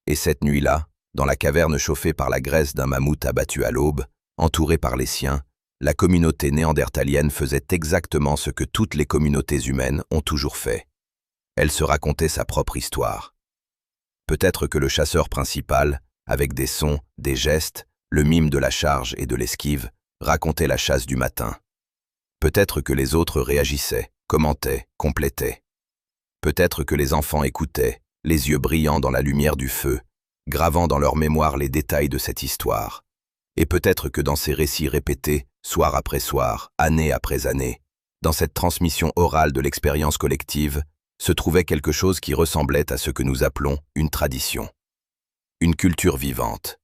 A: Et cette nuit-là, dans la caverne chauffée par la graisse d'un mammouth abattu à l'aube, entourée par les siens, la communauté néandertalienne faisait exactement ce que toutes les communautés humaines ont toujours fait. Elle se racontait sa propre histoire. Peut-être que le chasseur principal, avec des sons, des gestes, le mime de la charge et de l'esquive, racontait la chasse du matin. Peut-être que les autres réagissaient, commentaient, complétaient. Peut-être que les enfants écoutaient, les yeux brillants dans la lumière du feu, gravant dans leur mémoire les détails de cette histoire, Et peut-être que dans ces récits répétés, soir après soir, année après année, dans cette transmission orale de l'expérience collective, se trouvait quelque chose qui ressemblait à ce que nous appelons une tradition. Une culture vivante,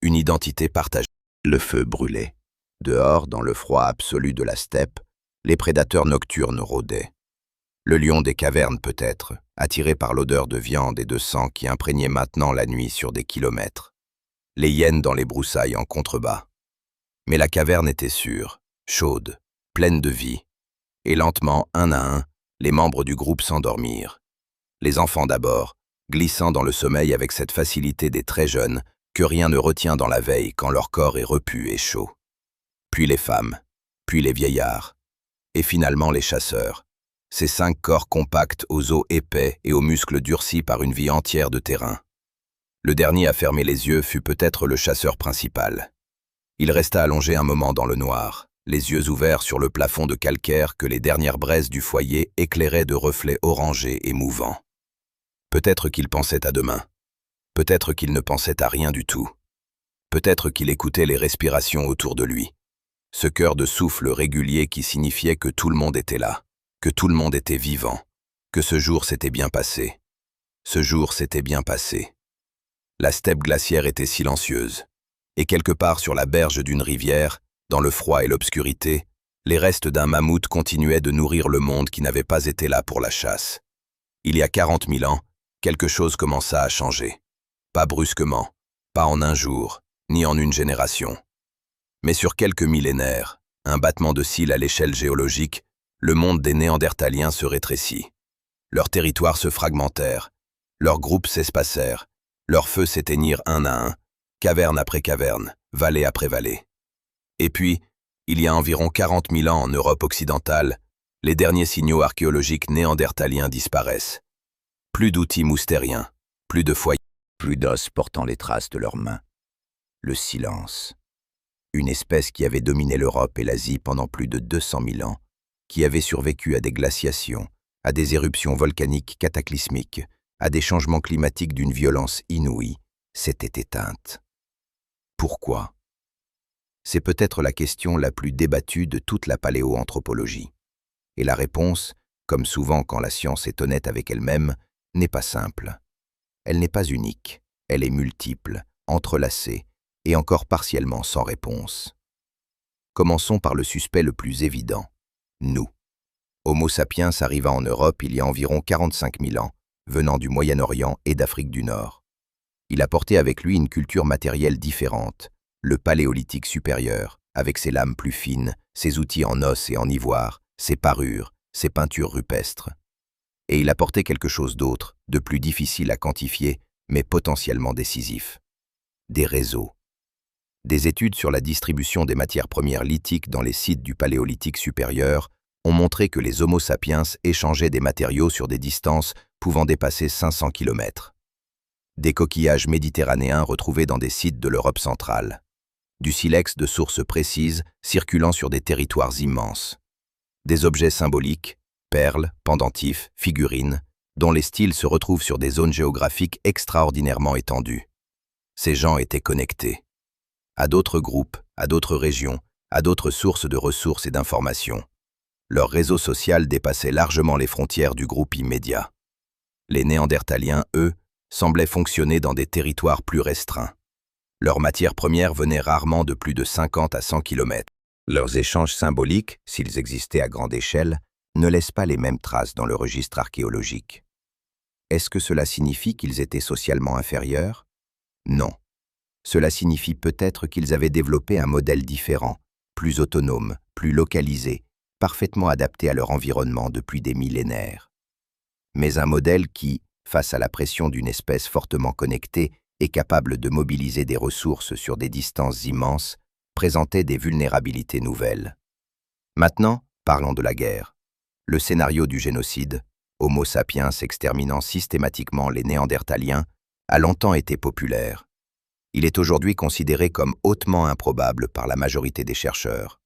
A: une identité partagée.
B: Le feu brûlait. Dehors, dans le froid absolu de la steppe, les prédateurs nocturnes rôdaient. Le lion des cavernes peut-être, attiré par l'odeur de viande et de sang qui imprégnait maintenant la nuit sur des kilomètres. Les hyènes dans les broussailles en contrebas. Mais la caverne était sûre, chaude, pleine de vie. Et lentement, un à un, les membres du groupe s'endormirent. Les enfants d'abord, glissant dans le sommeil avec cette facilité des très jeunes que rien ne retient dans la veille quand leur corps est repu et chaud. Puis les femmes, puis les vieillards, et finalement les chasseurs, ces 5 corps compacts aux os épais et aux muscles durcis par une vie entière de terrain. Le dernier à fermer les yeux fut peut-être le chasseur principal. Il resta allongé un moment dans le noir, les yeux ouverts sur le plafond de calcaire que les dernières braises du foyer éclairaient de reflets orangés et mouvants. Peut-être qu'il pensait à demain. Peut-être qu'il ne pensait à rien du tout. Peut-être qu'il écoutait les respirations autour de lui. Ce chœur de souffle régulier qui signifiait que tout le monde était là, que tout le monde était vivant, que ce jour s'était bien passé. Ce jour s'était bien passé. La steppe glaciaire était silencieuse, et quelque part sur la berge d'une rivière, dans le froid et l'obscurité, les restes d'un mammouth continuaient de nourrir le monde qui n'avait pas été là pour la chasse. Il y a 40 000 ans, quelque chose commença à changer. Pas brusquement, pas en un jour, ni en une génération. Mais sur quelques millénaires, un battement de cils à l'échelle géologique, le monde des Néandertaliens se rétrécit. Leurs territoires se fragmentèrent, leurs groupes s'espacèrent, leurs feux s'éteignirent un à un, caverne après caverne, vallée après vallée. Et puis, il y a environ 40 000 ans en Europe occidentale, les derniers signaux archéologiques néandertaliens disparaissent. Plus d'outils moustériens, plus de foyers, plus d'os portant les traces de leurs mains. Le silence. Une espèce qui avait dominé l'Europe et l'Asie pendant plus de 200 000 ans, qui avait survécu à des glaciations, à des éruptions volcaniques cataclysmiques, à des changements climatiques d'une violence inouïe, s'était éteinte. Pourquoi? C'est peut-être la question la plus débattue de toute la paléoanthropologie. Et la réponse, comme souvent quand la science est honnête avec elle-même, n'est pas simple. Elle n'est pas unique, elle est multiple, entrelacée, et encore partiellement sans réponse. Commençons par le suspect le plus évident, nous. Homo sapiens arriva en Europe il y a environ 45 000 ans, venant du Moyen-Orient et d'Afrique du Nord. Il apportait avec lui une culture matérielle différente, le paléolithique supérieur, avec ses lames plus fines, ses outils en os et en ivoire, ses parures, ses peintures rupestres. Et il apportait quelque chose d'autre, de plus difficile à quantifier, mais potentiellement décisif. Des réseaux. Des études sur la distribution des matières premières lithiques dans les sites du Paléolithique supérieur ont montré que les Homo sapiens échangeaient des matériaux sur des distances pouvant dépasser 500 km. Des coquillages méditerranéens retrouvés dans des sites de l'Europe centrale. Du silex de sources précises circulant sur des territoires immenses. Des objets symboliques, perles, pendentifs, figurines, dont les styles se retrouvent sur des zones géographiques extraordinairement étendues. Ces gens étaient connectés à d'autres groupes, à d'autres régions, à d'autres sources de ressources et d'informations. Leur réseau social dépassait largement les frontières du groupe immédiat. Les Néandertaliens, eux, semblaient fonctionner dans des territoires plus restreints. Leurs matières premières venaient rarement de plus de 50 à 100 km. Leurs échanges symboliques, s'ils existaient à grande échelle, ne laissent pas les mêmes traces dans le registre archéologique. Est-ce que cela signifie qu'ils étaient socialement inférieurs? Non. Cela signifie peut-être qu'ils avaient développé un modèle différent, plus autonome, plus localisé, parfaitement adapté à leur environnement depuis des millénaires. Mais un modèle qui, face à la pression d'une espèce fortement connectée et capable de mobiliser des ressources sur des distances immenses, présentait des vulnérabilités nouvelles. Maintenant, parlons de la guerre. Le scénario du génocide, Homo sapiens exterminant systématiquement les Néandertaliens, a longtemps été populaire. Il est aujourd'hui considéré comme hautement improbable par la majorité des chercheurs.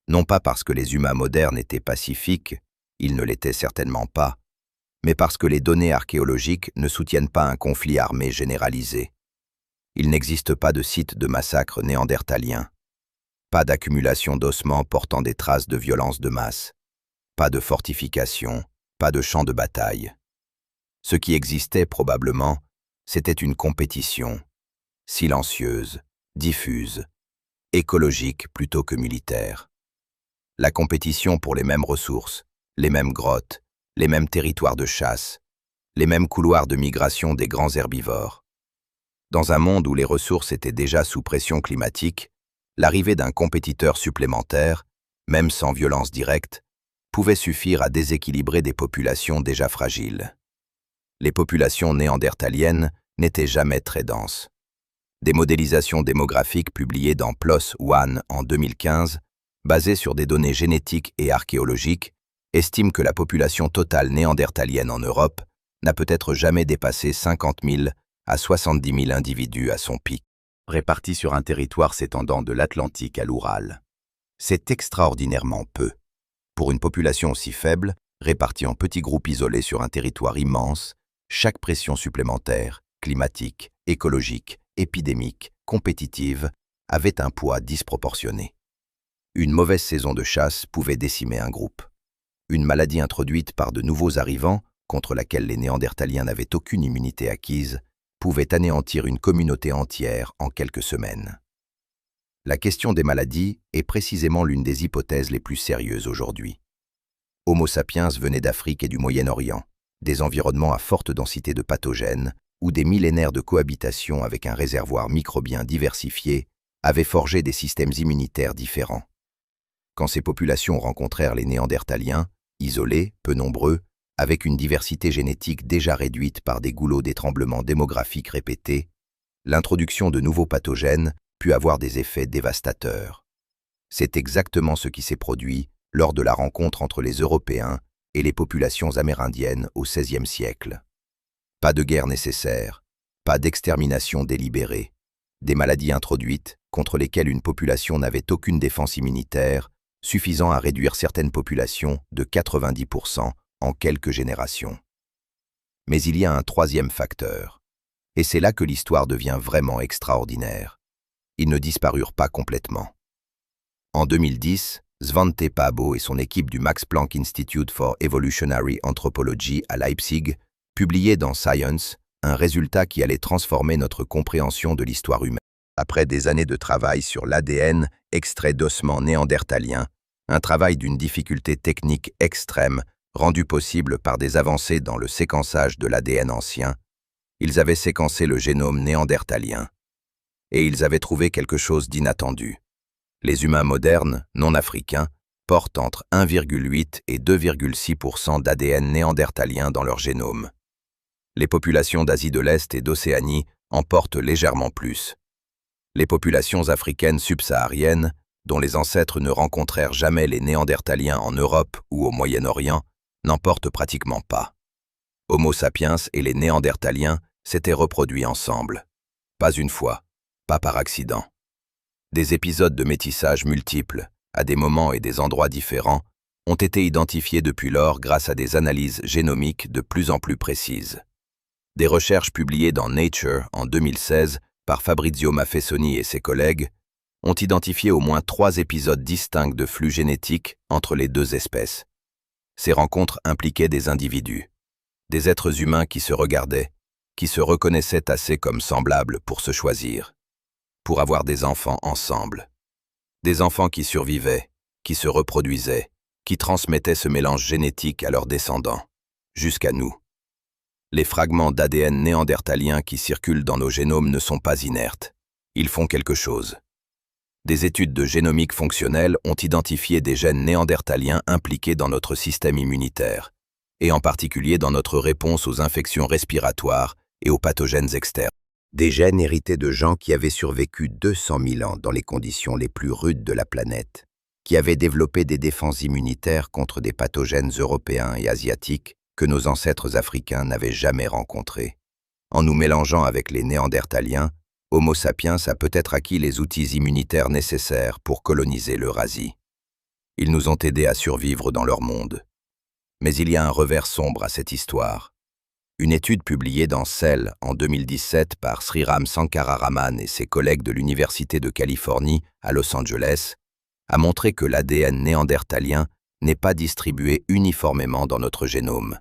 B: Non pas parce que les humains modernes étaient pacifiques, ils ne l'étaient certainement pas, mais parce que les données archéologiques ne soutiennent pas un conflit armé généralisé.
A: Il n'existe pas de site de massacre néandertalien. Pas d'accumulation d'ossements portant des traces de violence de masse. Pas de fortification, pas de champ de bataille. Ce qui existait probablement, c'était une compétition, silencieuse, diffuse, écologique plutôt que militaire. La compétition pour les mêmes ressources, les mêmes grottes, les mêmes territoires de chasse, les mêmes couloirs de migration des grands herbivores. Dans un monde où les ressources étaient déjà sous pression climatique, l'arrivée d'un compétiteur supplémentaire, même sans violence directe, pouvait suffire à déséquilibrer des populations déjà fragiles. Les populations néandertaliennes n'étaient jamais très denses. Des modélisations démographiques publiées dans PLOS ONE en 2015, basées sur des données génétiques et archéologiques, estiment que la population totale néandertalienne en Europe n'a peut-être jamais dépassé 50 000 à 70 000 individus à son pic, répartis sur un territoire s'étendant de l'Atlantique à l'Oural. C'est extraordinairement peu. Pour une population aussi faible, répartie en petits groupes isolés sur un territoire immense, chaque pression supplémentaire, climatique, écologique, épidémique, compétitive, avait un poids disproportionné. Une mauvaise saison de chasse pouvait décimer un groupe. Une maladie introduite par de nouveaux arrivants, contre laquelle les Néandertaliens n'avaient aucune immunité acquise, pouvait anéantir une communauté entière en quelques semaines. La question des maladies est précisément l'une des hypothèses les plus sérieuses aujourd'hui. Homo sapiens venait d'Afrique et du Moyen-Orient, des environnements à forte densité de pathogènes, où des millénaires de cohabitation avec un réservoir microbien diversifié avaient forgé des systèmes immunitaires différents. Quand ces populations rencontrèrent les Néandertaliens, isolés, peu nombreux, avec une diversité génétique déjà réduite par des goulots d'étranglement démographiques répétés, l'introduction de nouveaux pathogènes put avoir des effets dévastateurs. C'est exactement ce qui s'est produit lors de la rencontre entre les Européens et les populations amérindiennes au XVIe siècle. Pas de guerre nécessaire, pas d'extermination délibérée, des maladies introduites contre lesquelles une population n'avait aucune défense immunitaire, suffisant à réduire certaines populations de 90% en quelques générations. Mais il y a un troisième facteur, et c'est là que l'histoire devient vraiment extraordinaire. Ils ne disparurent pas complètement. En 2010, Svante Pääbo et son équipe du Max Planck Institute for Evolutionary Anthropology à Leipzig publiaient dans Science un résultat qui allait transformer notre compréhension de l'histoire humaine. Après des années de travail sur l'ADN extrait d'ossements néandertaliens, un travail d'une difficulté technique extrême rendu possible par des avancées dans le séquençage de l'ADN ancien, ils avaient séquencé le génome néandertalien. Et ils avaient trouvé quelque chose d'inattendu. Les humains modernes, non africains, portent entre 1,8 et 2,6% d'ADN néandertalien dans leur génome. Les populations d'Asie de l'Est et d'Océanie en portent légèrement plus. Les populations africaines subsahariennes, dont les ancêtres ne rencontrèrent jamais les Néandertaliens en Europe ou au Moyen-Orient, n'en portent pratiquement pas. Homo sapiens et les Néandertaliens s'étaient reproduits ensemble. Pas une fois, pas par accident. Des épisodes de métissage multiples, à des moments et des endroits différents, ont été identifiés depuis lors grâce à des analyses génomiques de plus en plus précises. Des recherches publiées dans Nature en 2016 par Fabrizio Maffesoni et ses collègues ont identifié au moins 3 épisodes distincts de flux génétiques entre les deux espèces. Ces rencontres impliquaient des individus, des êtres humains qui se regardaient, qui se reconnaissaient assez comme semblables pour se choisir, pour avoir des enfants ensemble. Des enfants qui survivaient, qui se reproduisaient, qui transmettaient ce mélange génétique à leurs descendants, jusqu'à nous. Les fragments d'ADN néandertalien qui circulent dans nos génomes ne sont pas inertes. Ils font quelque chose. Des études de génomique fonctionnelle ont identifié des gènes néandertaliens impliqués dans notre système immunitaire, et en particulier dans notre réponse aux infections respiratoires et aux pathogènes externes. Des gènes hérités de gens qui avaient survécu 200 000 ans dans les conditions les plus rudes de la planète, qui avaient développé des défenses immunitaires contre des pathogènes européens et asiatiques que nos ancêtres africains n'avaient jamais rencontrés. En nous mélangeant avec les Néandertaliens, Homo sapiens a peut-être acquis les outils immunitaires nécessaires pour coloniser l'Eurasie. Ils nous ont aidés à survivre dans leur monde. Mais il y a un revers sombre à cette histoire.
B: Une étude publiée dans Cell en 2017 par Sriram Sankararaman et ses collègues de l'Université de Californie à Los Angeles a montré que l'ADN néandertalien n'est pas distribué uniformément dans notre génome.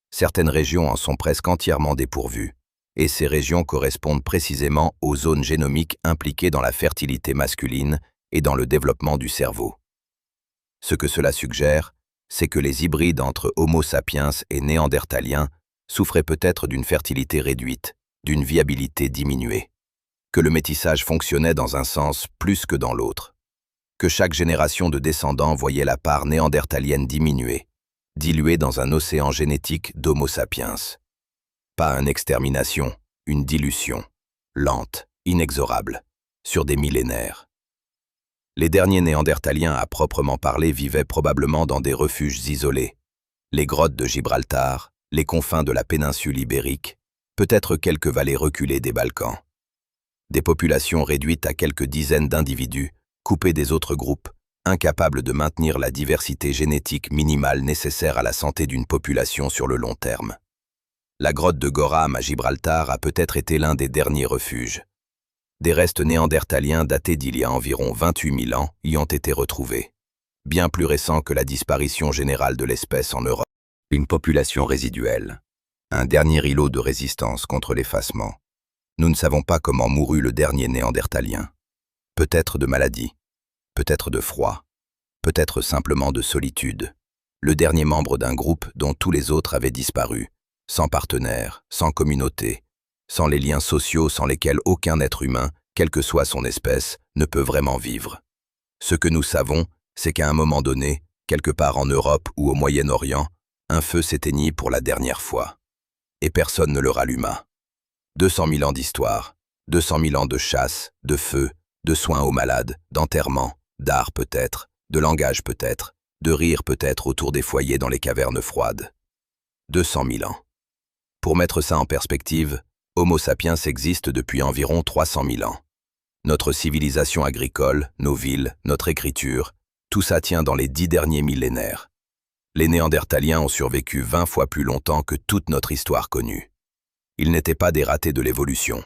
B: Certaines régions en sont presque entièrement dépourvues, et ces régions correspondent précisément aux zones génomiques impliquées dans la fertilité masculine et dans le développement du cerveau. Ce que cela suggère, c'est que les hybrides entre Homo sapiens et néandertaliens souffraient peut-être d'une fertilité réduite, d'une viabilité diminuée, que le métissage fonctionnait dans un sens plus que dans l'autre, que chaque génération de descendants voyait la part néandertalienne diminuer, diluée dans un océan génétique d'Homo sapiens. Pas une extermination, une dilution, lente, inexorable, sur des millénaires. Les derniers néandertaliens à proprement parler vivaient probablement dans des refuges isolés, les grottes de Gibraltar, les confins de la péninsule ibérique, peut-être quelques vallées reculées des Balkans. Des populations réduites à quelques dizaines d'individus, coupés des autres groupes, incapables de maintenir la diversité génétique minimale nécessaire à la santé d'une population sur le long terme. La grotte de Gorham à Gibraltar a peut-être été l'un des derniers refuges. Des restes néandertaliens datés d'il y a environ 28 000 ans y ont été retrouvés, bien plus récents que la disparition générale de l'espèce en Europe. Une population résiduelle, un dernier îlot de résistance contre l'effacement. Nous ne savons pas comment mourut le dernier néandertalien. Peut-être de maladie, peut-être de froid, peut-être simplement de solitude. Le dernier membre d'un groupe dont tous les autres avaient disparu, sans partenaire, sans communauté, sans les liens sociaux sans lesquels aucun être humain, quelle que soit son espèce, ne peut vraiment vivre. Ce que nous savons, c'est qu'à un moment donné, quelque part en Europe ou au Moyen-Orient, un feu s'éteignit pour la dernière fois. Et personne ne le ralluma. 200 000 ans d'histoire, 200 000 ans de chasse, de feu, de soins aux malades, d'enterrement, d'art peut-être, de langage peut-être, de rire peut-être autour des foyers dans les cavernes froides. 200 000 ans. Pour mettre ça en perspective, Homo sapiens existe depuis environ 300 000 ans. Notre civilisation agricole, nos villes, notre écriture, tout ça tient dans les 10 derniers millénaires. Les Néandertaliens ont survécu 20 fois plus longtemps que toute notre histoire connue. Ils n'étaient pas des ratés de l'évolution.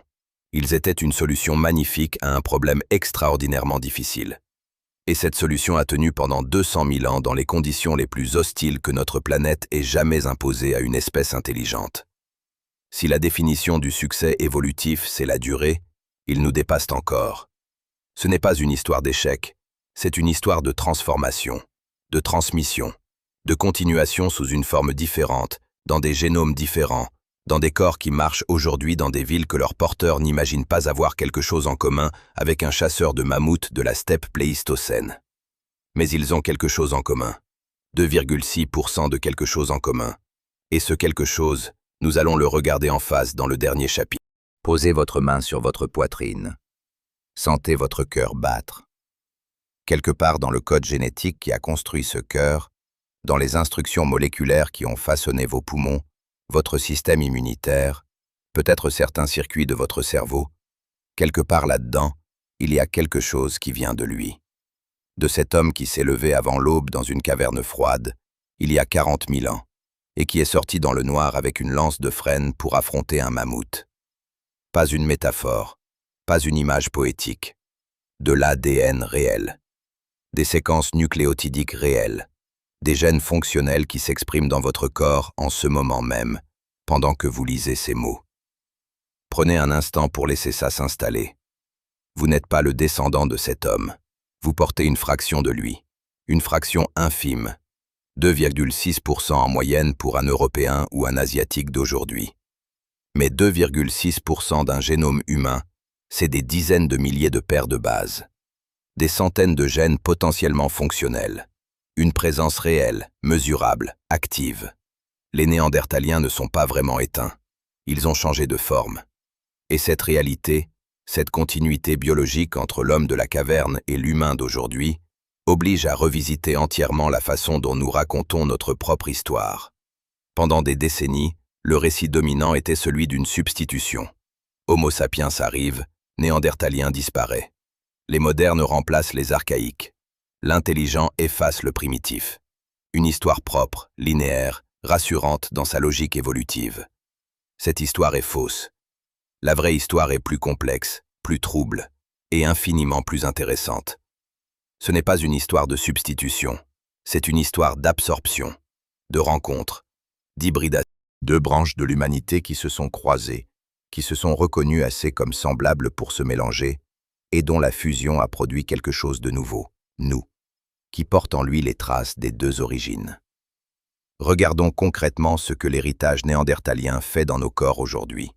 B: Ils étaient une solution magnifique à un problème extraordinairement difficile. Et cette solution a tenu pendant 200 000 ans dans les conditions les plus hostiles que notre planète ait jamais imposées à une espèce intelligente. Si la définition du succès évolutif, c'est la durée, il nous dépasse encore. Ce n'est pas une histoire d'échec, c'est une histoire de transformation, de transmission, de continuation sous une forme différente, dans des génomes différents, dans des corps qui marchent aujourd'hui dans des villes que leurs porteurs n'imaginent pas avoir quelque chose en commun avec un chasseur de mammouths de la steppe pléistocène. Mais ils ont quelque chose en commun. 2,6% de quelque chose en commun. Et ce quelque chose, nous allons le regarder en face dans le dernier chapitre. Posez votre main sur votre poitrine. Sentez votre cœur battre. Quelque part dans le code génétique qui a construit ce cœur, dans les instructions moléculaires qui ont façonné vos poumons, votre système immunitaire, peut-être certains circuits de votre cerveau, quelque part là-dedans, il y a quelque chose qui vient de lui. De cet homme qui s'est levé avant l'aube dans une caverne froide, il y a 40 000 ans, et qui est sorti dans le noir avec une lance de frêne pour affronter un mammouth. Pas une métaphore, pas une image poétique. De l'ADN réel. Des séquences nucléotidiques réelles. Des gènes fonctionnels qui s'expriment dans votre corps en ce moment même, pendant que vous lisez ces mots. Prenez un instant pour laisser ça s'installer. Vous n'êtes pas le descendant de cet homme. Vous portez une fraction de lui. Une fraction infime. 2,6% en moyenne pour un Européen ou un Asiatique d'aujourd'hui. Mais 2,6% d'un génome humain, c'est des dizaines de milliers de paires de bases. Des centaines de gènes potentiellement fonctionnels. Une présence réelle, mesurable, active. Les Néandertaliens ne sont pas vraiment éteints. Ils ont changé de forme. Et cette réalité, cette continuité biologique entre l'homme de la caverne et l'humain d'aujourd'hui, oblige à revisiter entièrement la façon dont nous racontons notre propre histoire. Pendant des décennies, le récit dominant était celui d'une substitution. Homo sapiens arrive, Néandertalien disparaît. Les modernes remplacent les archaïques. L'intelligent efface le primitif. Une histoire propre, linéaire, rassurante dans sa logique évolutive.
A: Cette histoire est fausse. La vraie histoire est plus complexe, plus trouble et infiniment plus intéressante. Ce n'est pas une histoire de substitution, c'est une histoire d'absorption, de rencontre, d'hybridation. Deux branches de l'humanité qui se sont croisées, qui se sont reconnues assez comme semblables pour se mélanger, et dont la fusion a produit quelque chose de nouveau, nous, qui porte en lui les traces des deux origines. Regardons concrètement ce que l'héritage néandertalien fait dans nos corps aujourd'hui.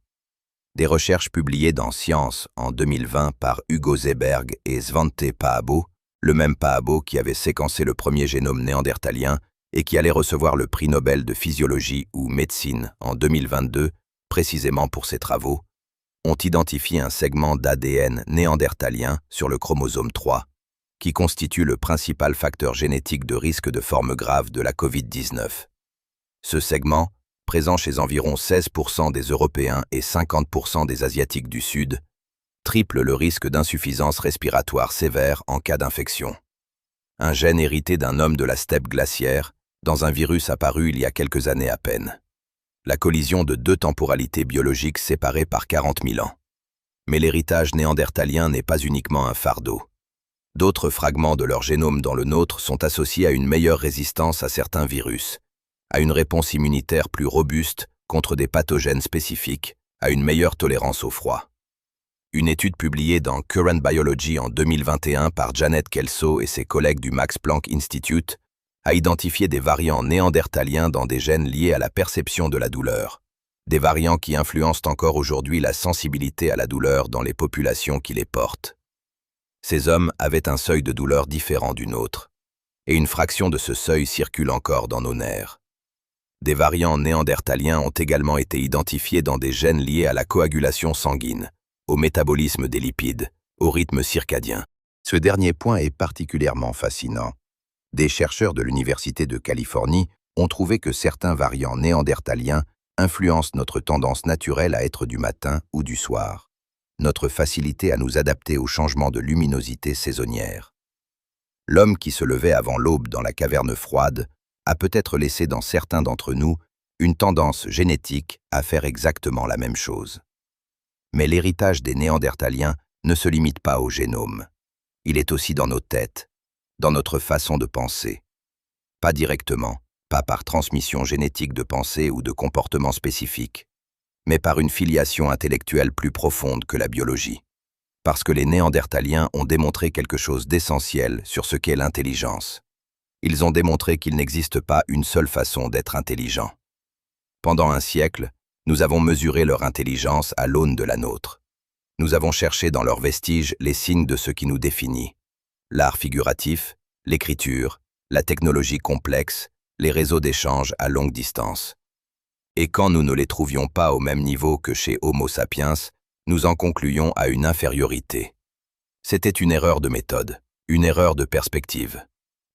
A: Des recherches publiées dans Science en 2020 par Hugo Seeberg et Svante Paabo, le même Paabo qui avait séquencé le premier génome néandertalien et qui allait recevoir le prix Nobel de physiologie ou médecine en 2022, précisément pour ses travaux, ont identifié un segment d'ADN néandertalien sur le chromosome 3, qui constitue le principal facteur génétique de risque de forme grave de la Covid-19. Ce segment, présent chez environ 16% des Européens et 50% des Asiatiques du Sud, triple le risque d'insuffisance respiratoire sévère en cas d'infection. Un gène hérité d'un homme de la steppe glaciaire, dans un virus apparu il y a quelques années à peine. La collision de deux temporalités biologiques séparées par 40 000 ans. Mais l'héritage néandertalien n'est pas uniquement un fardeau. D'autres fragments de leur génome dans le nôtre sont associés à une meilleure résistance à certains virus, à une réponse immunitaire plus robuste contre des pathogènes spécifiques, à une meilleure tolérance au froid. Une étude publiée dans Current Biology en 2021 par Janet Kelso et ses collègues du Max Planck Institute a identifié des variants néandertaliens dans des gènes liés à la perception de la douleur, des variants qui influencent encore aujourd'hui la sensibilité à la douleur dans les populations qui les portent. Ces hommes avaient un seuil de douleur différent du nôtre, et une fraction de ce seuil circule encore dans nos nerfs. Des variants néandertaliens ont également été identifiés dans des gènes liés à la coagulation sanguine, au métabolisme des lipides, au rythme circadien.
B: Ce dernier point est particulièrement fascinant. Des chercheurs de l'Université de Californie ont trouvé que certains variants néandertaliens influencent notre tendance naturelle à être du matin ou du soir, notre facilité à nous adapter aux changements de luminosité saisonnière. L'homme qui se levait avant l'aube dans la caverne froide a peut-être laissé dans certains d'entre nous une tendance génétique à faire exactement la même chose. Mais l'héritage des néandertaliens ne se limite pas au génome. Il est aussi dans nos têtes, dans notre façon de penser. Pas directement, pas par transmission génétique de pensée ou de comportement spécifique, mais par une filiation intellectuelle plus profonde que la biologie. Parce que les néandertaliens ont démontré quelque chose d'essentiel sur ce qu'est l'intelligence. Ils ont démontré qu'il n'existe pas une seule façon d'être intelligent. Pendant un siècle, nous avons mesuré leur intelligence à l'aune de la nôtre. Nous avons cherché dans leurs vestiges les signes de ce qui nous définit. L'art figuratif, l'écriture, la technologie complexe, les réseaux d'échange à longue distance. Et quand nous ne les trouvions pas au même niveau que chez Homo sapiens, nous en concluions à une infériorité. C'était une erreur de méthode, une erreur de perspective.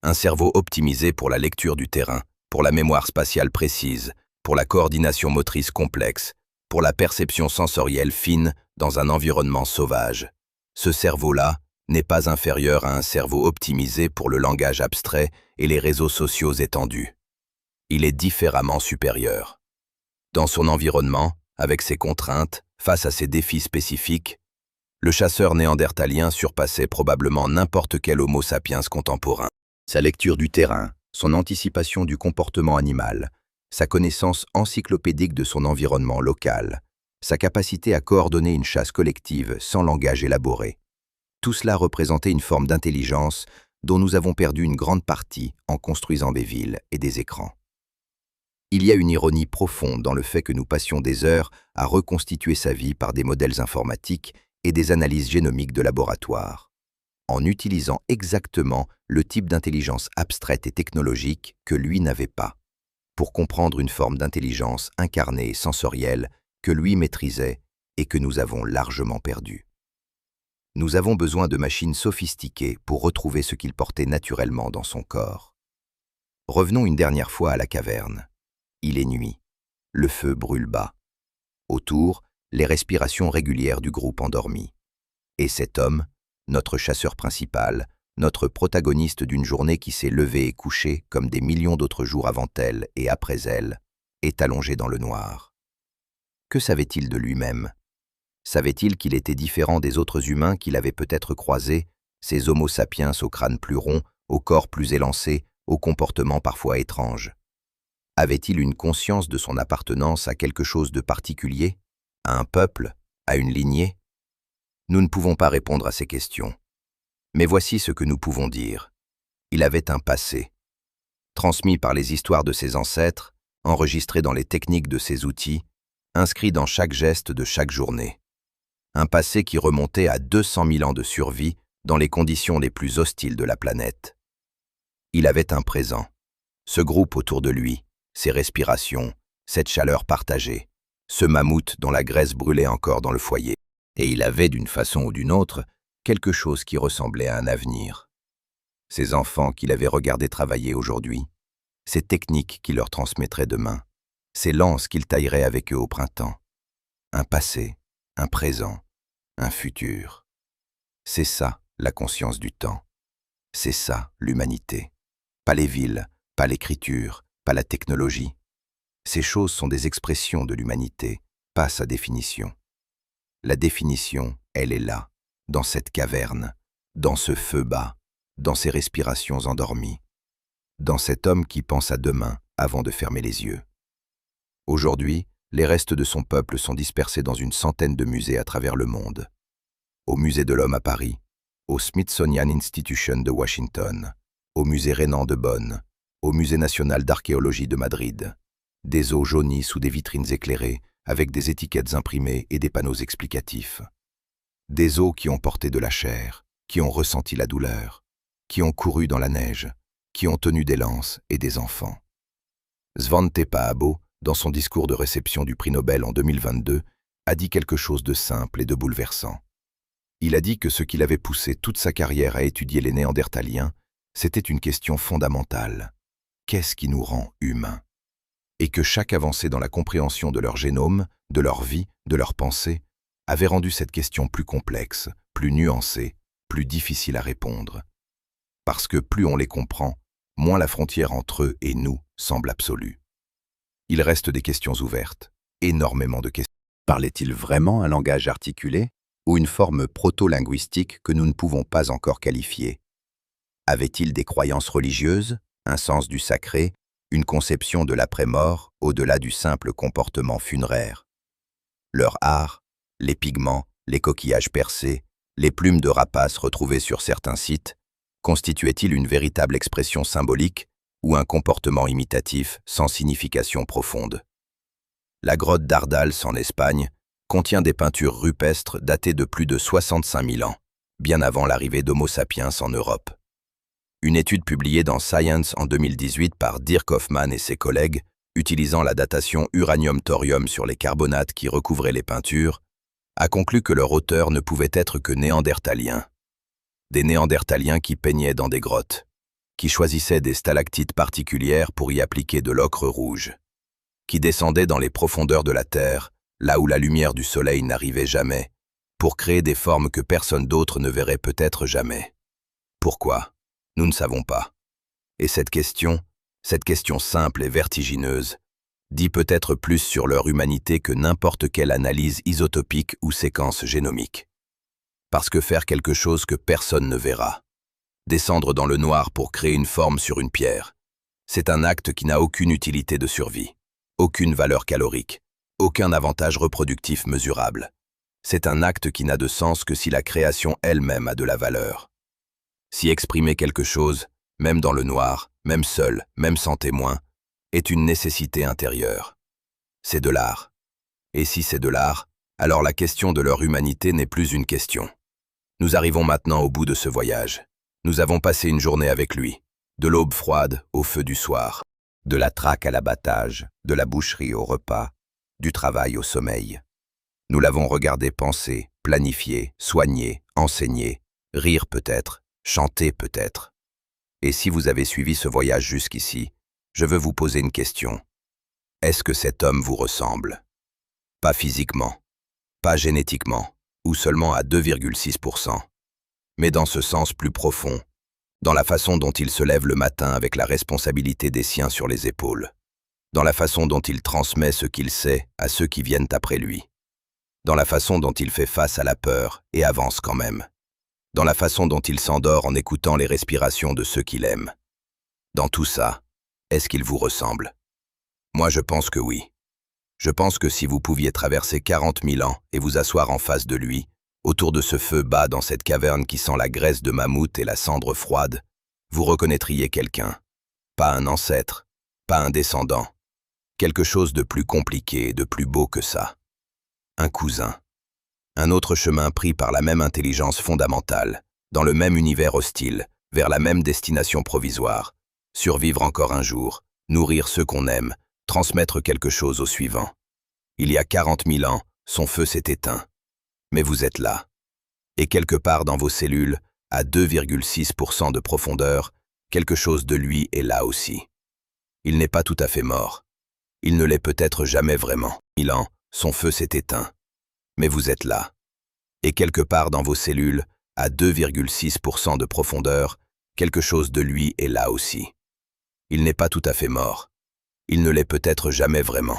B: Un cerveau optimisé pour la lecture du terrain, pour la mémoire spatiale précise, pour la coordination motrice complexe, pour la perception sensorielle fine dans un environnement sauvage. Ce cerveau-là n'est pas inférieur à un cerveau optimisé pour le langage abstrait et les réseaux sociaux étendus. Il est différemment supérieur. Dans son environnement, avec ses contraintes, face à ses défis spécifiques, le chasseur néandertalien surpassait probablement n'importe quel Homo sapiens contemporain. Sa lecture du terrain, son anticipation du comportement animal, sa connaissance encyclopédique de son environnement local, sa capacité à coordonner une chasse collective sans langage élaboré. Tout cela représentait une forme d'intelligence dont nous avons perdu une grande partie en construisant des villes et des écrans. Il y a une ironie profonde dans le fait que nous passions des heures à reconstituer sa vie par des modèles informatiques et des analyses génomiques de laboratoire, en utilisant exactement le type d'intelligence abstraite et technologique que lui n'avait pas, pour comprendre une forme d'intelligence incarnée et sensorielle que lui maîtrisait et que nous avons largement perdue. Nous avons besoin de machines sophistiquées pour retrouver ce qu'il portait naturellement dans son corps. Revenons une dernière fois à la caverne. Il est nuit. Le feu brûle bas. Autour, les respirations régulières du groupe endormi. Et cet homme, notre chasseur principal, notre protagoniste d'une journée qui s'est levée et couchée comme des millions d'autres jours avant elle et après elle, est allongé dans le noir.
A: Que savait-il de lui-même? Savait-il qu'il était différent des autres humains qu'il avait peut-être croisés, ces Homo sapiens au crâne plus rond, au corps plus élancé, au comportement parfois étrange? Avait-il une conscience de son appartenance à quelque chose de particulier, à un peuple, à une lignée? Nous ne pouvons pas répondre à ces questions. Mais voici ce que nous pouvons dire. Il avait un passé, transmis par les histoires de ses ancêtres, enregistré dans les techniques de ses outils, inscrit dans chaque geste de chaque journée. Un passé qui remontait à 200 000 ans de survie dans les conditions les plus hostiles de la planète. Il avait un présent, ce groupe autour de lui, ses respirations, cette chaleur partagée, ce mammouth dont la graisse brûlait encore dans le foyer. Et il avait, d'une façon ou d'une autre, quelque chose qui ressemblait à un avenir. Ces enfants qu'il avait regardés travailler aujourd'hui, ces techniques qu'il leur transmettrait demain, ces lances qu'il taillerait avec eux au printemps. Un passé, un présent, un futur. C'est ça, la conscience du temps. C'est ça, l'humanité. Pas les villes, pas l'écriture, pas la technologie. Ces choses sont des expressions de l'humanité, pas sa définition. La définition, elle est là, dans cette caverne, dans ce feu bas, dans ces respirations endormies, dans cet homme qui pense à demain avant de fermer les yeux. Aujourd'hui, les restes de son peuple sont dispersés dans une centaine de musées à travers le monde. Au Musée de l'Homme à Paris, au Smithsonian Institution de Washington, au Musée Renan de Bonn, au Musée national d'archéologie de Madrid. Des os jaunis sous des vitrines éclairées, avec des étiquettes imprimées et des panneaux explicatifs. Des os qui ont porté de la chair, qui ont ressenti la douleur, qui ont couru dans la neige, qui ont tenu des lances et des enfants. Svante Pääbo, dans son discours de réception du prix Nobel en 2022, a dit quelque chose de simple et de bouleversant. Il a dit que ce qui l'avait poussé toute sa carrière à étudier les Néandertaliens, c'était une question fondamentale. Qu'est-ce qui nous rend humains? Et que chaque avancée dans la compréhension de leur génome, de leur vie, de leurs pensées, avait rendu cette question plus complexe, plus nuancée, plus difficile à répondre. Parce que plus on les comprend, moins la frontière entre eux et nous semble absolue. Il reste des questions ouvertes, énormément de questions. Parlait-il vraiment un langage articulé ou une forme proto-linguistique que nous ne pouvons pas encore qualifier? Avait-il des croyances religieuses, un sens du sacré, une conception de l'après-mort au-delà du simple comportement funéraire? Leur art, les pigments, les coquillages percés, les plumes de rapaces retrouvées sur certains sites, constituaient-ils une véritable expression symbolique ou un comportement imitatif sans signification profonde? La grotte d'Ardals en Espagne contient des peintures rupestres datées de plus de 65 000 ans, bien avant l'arrivée d'Homo sapiens en Europe. Une étude publiée dans Science en 2018 par Dirk Hoffman et ses collègues, utilisant la datation uranium-thorium sur les carbonates qui recouvraient les peintures, a conclu que leur auteur ne pouvait être que néandertaliens. Des néandertaliens qui peignaient dans des grottes, qui choisissaient des stalactites particulières pour y appliquer de l'ocre rouge, qui descendaient dans les profondeurs de la terre, là où la lumière du soleil n'arrivait jamais, pour créer des formes que personne d'autre ne verrait peut-être jamais. Pourquoi? Nous ne savons pas. Et cette question simple et vertigineuse, dit peut-être plus sur leur humanité que n'importe quelle analyse isotopique ou séquence génomique. Parce que faire quelque chose que personne ne verra, descendre dans le noir pour créer une forme sur une pierre, c'est un acte qui n'a aucune utilité de survie, aucune valeur calorique, aucun avantage reproductif mesurable. C'est un acte qui n'a de sens que si la création elle-même a de la valeur. Si exprimer quelque chose, même dans le noir, même seul, même sans témoin, est une nécessité intérieure. C'est de l'art. Et si c'est de l'art, alors la question de leur humanité n'est plus une question. Nous arrivons maintenant au bout de ce voyage. Nous avons passé une journée avec lui, de l'aube froide au feu du soir, de la traque à l'abattage, de la boucherie au repas, du travail au sommeil. Nous l'avons regardé penser, planifier, soigner, enseigner, rire peut-être, chanter peut-être. Et si vous avez suivi ce voyage jusqu'ici, je veux vous poser une question. Est-ce que cet homme vous ressemble? Pas physiquement, pas génétiquement, ou seulement à 2,6%, mais dans ce sens plus profond, dans la façon dont il se lève le matin avec la responsabilité des siens sur les épaules, dans la façon dont il transmet ce qu'il sait à ceux qui viennent après lui, dans la façon dont il fait face à la peur et avance quand même, dans la façon dont il s'endort en écoutant les respirations de ceux qu'il aime. Dans tout ça, est-ce qu'il vous ressemble? Moi, je pense que oui. Je pense que si vous pouviez traverser 40 000 ans et vous asseoir en face de lui, autour de ce feu bas dans cette caverne qui sent la graisse de mammouth et la cendre froide, vous reconnaîtriez quelqu'un. Pas un ancêtre, pas un descendant. Quelque chose de plus compliqué et de plus beau que ça. Un cousin. Un autre chemin pris par la même intelligence fondamentale, dans le même univers hostile, vers la même destination provisoire. Survivre encore un jour, nourrir ceux qu'on aime, transmettre quelque chose au suivant. Il y a 40 000 ans, son feu s'est éteint. Mais vous êtes là. Et quelque part dans vos cellules, à 2,6% de profondeur, quelque chose de lui est là aussi. Il n'est pas tout à fait mort. Il ne l'est peut-être jamais vraiment. 1000 ans, son feu s'est éteint. Mais vous êtes là. Et quelque part dans vos cellules, à 2,6% de profondeur, quelque chose de lui est là aussi. Il n'est pas tout à fait mort. Il ne l'est peut-être jamais vraiment.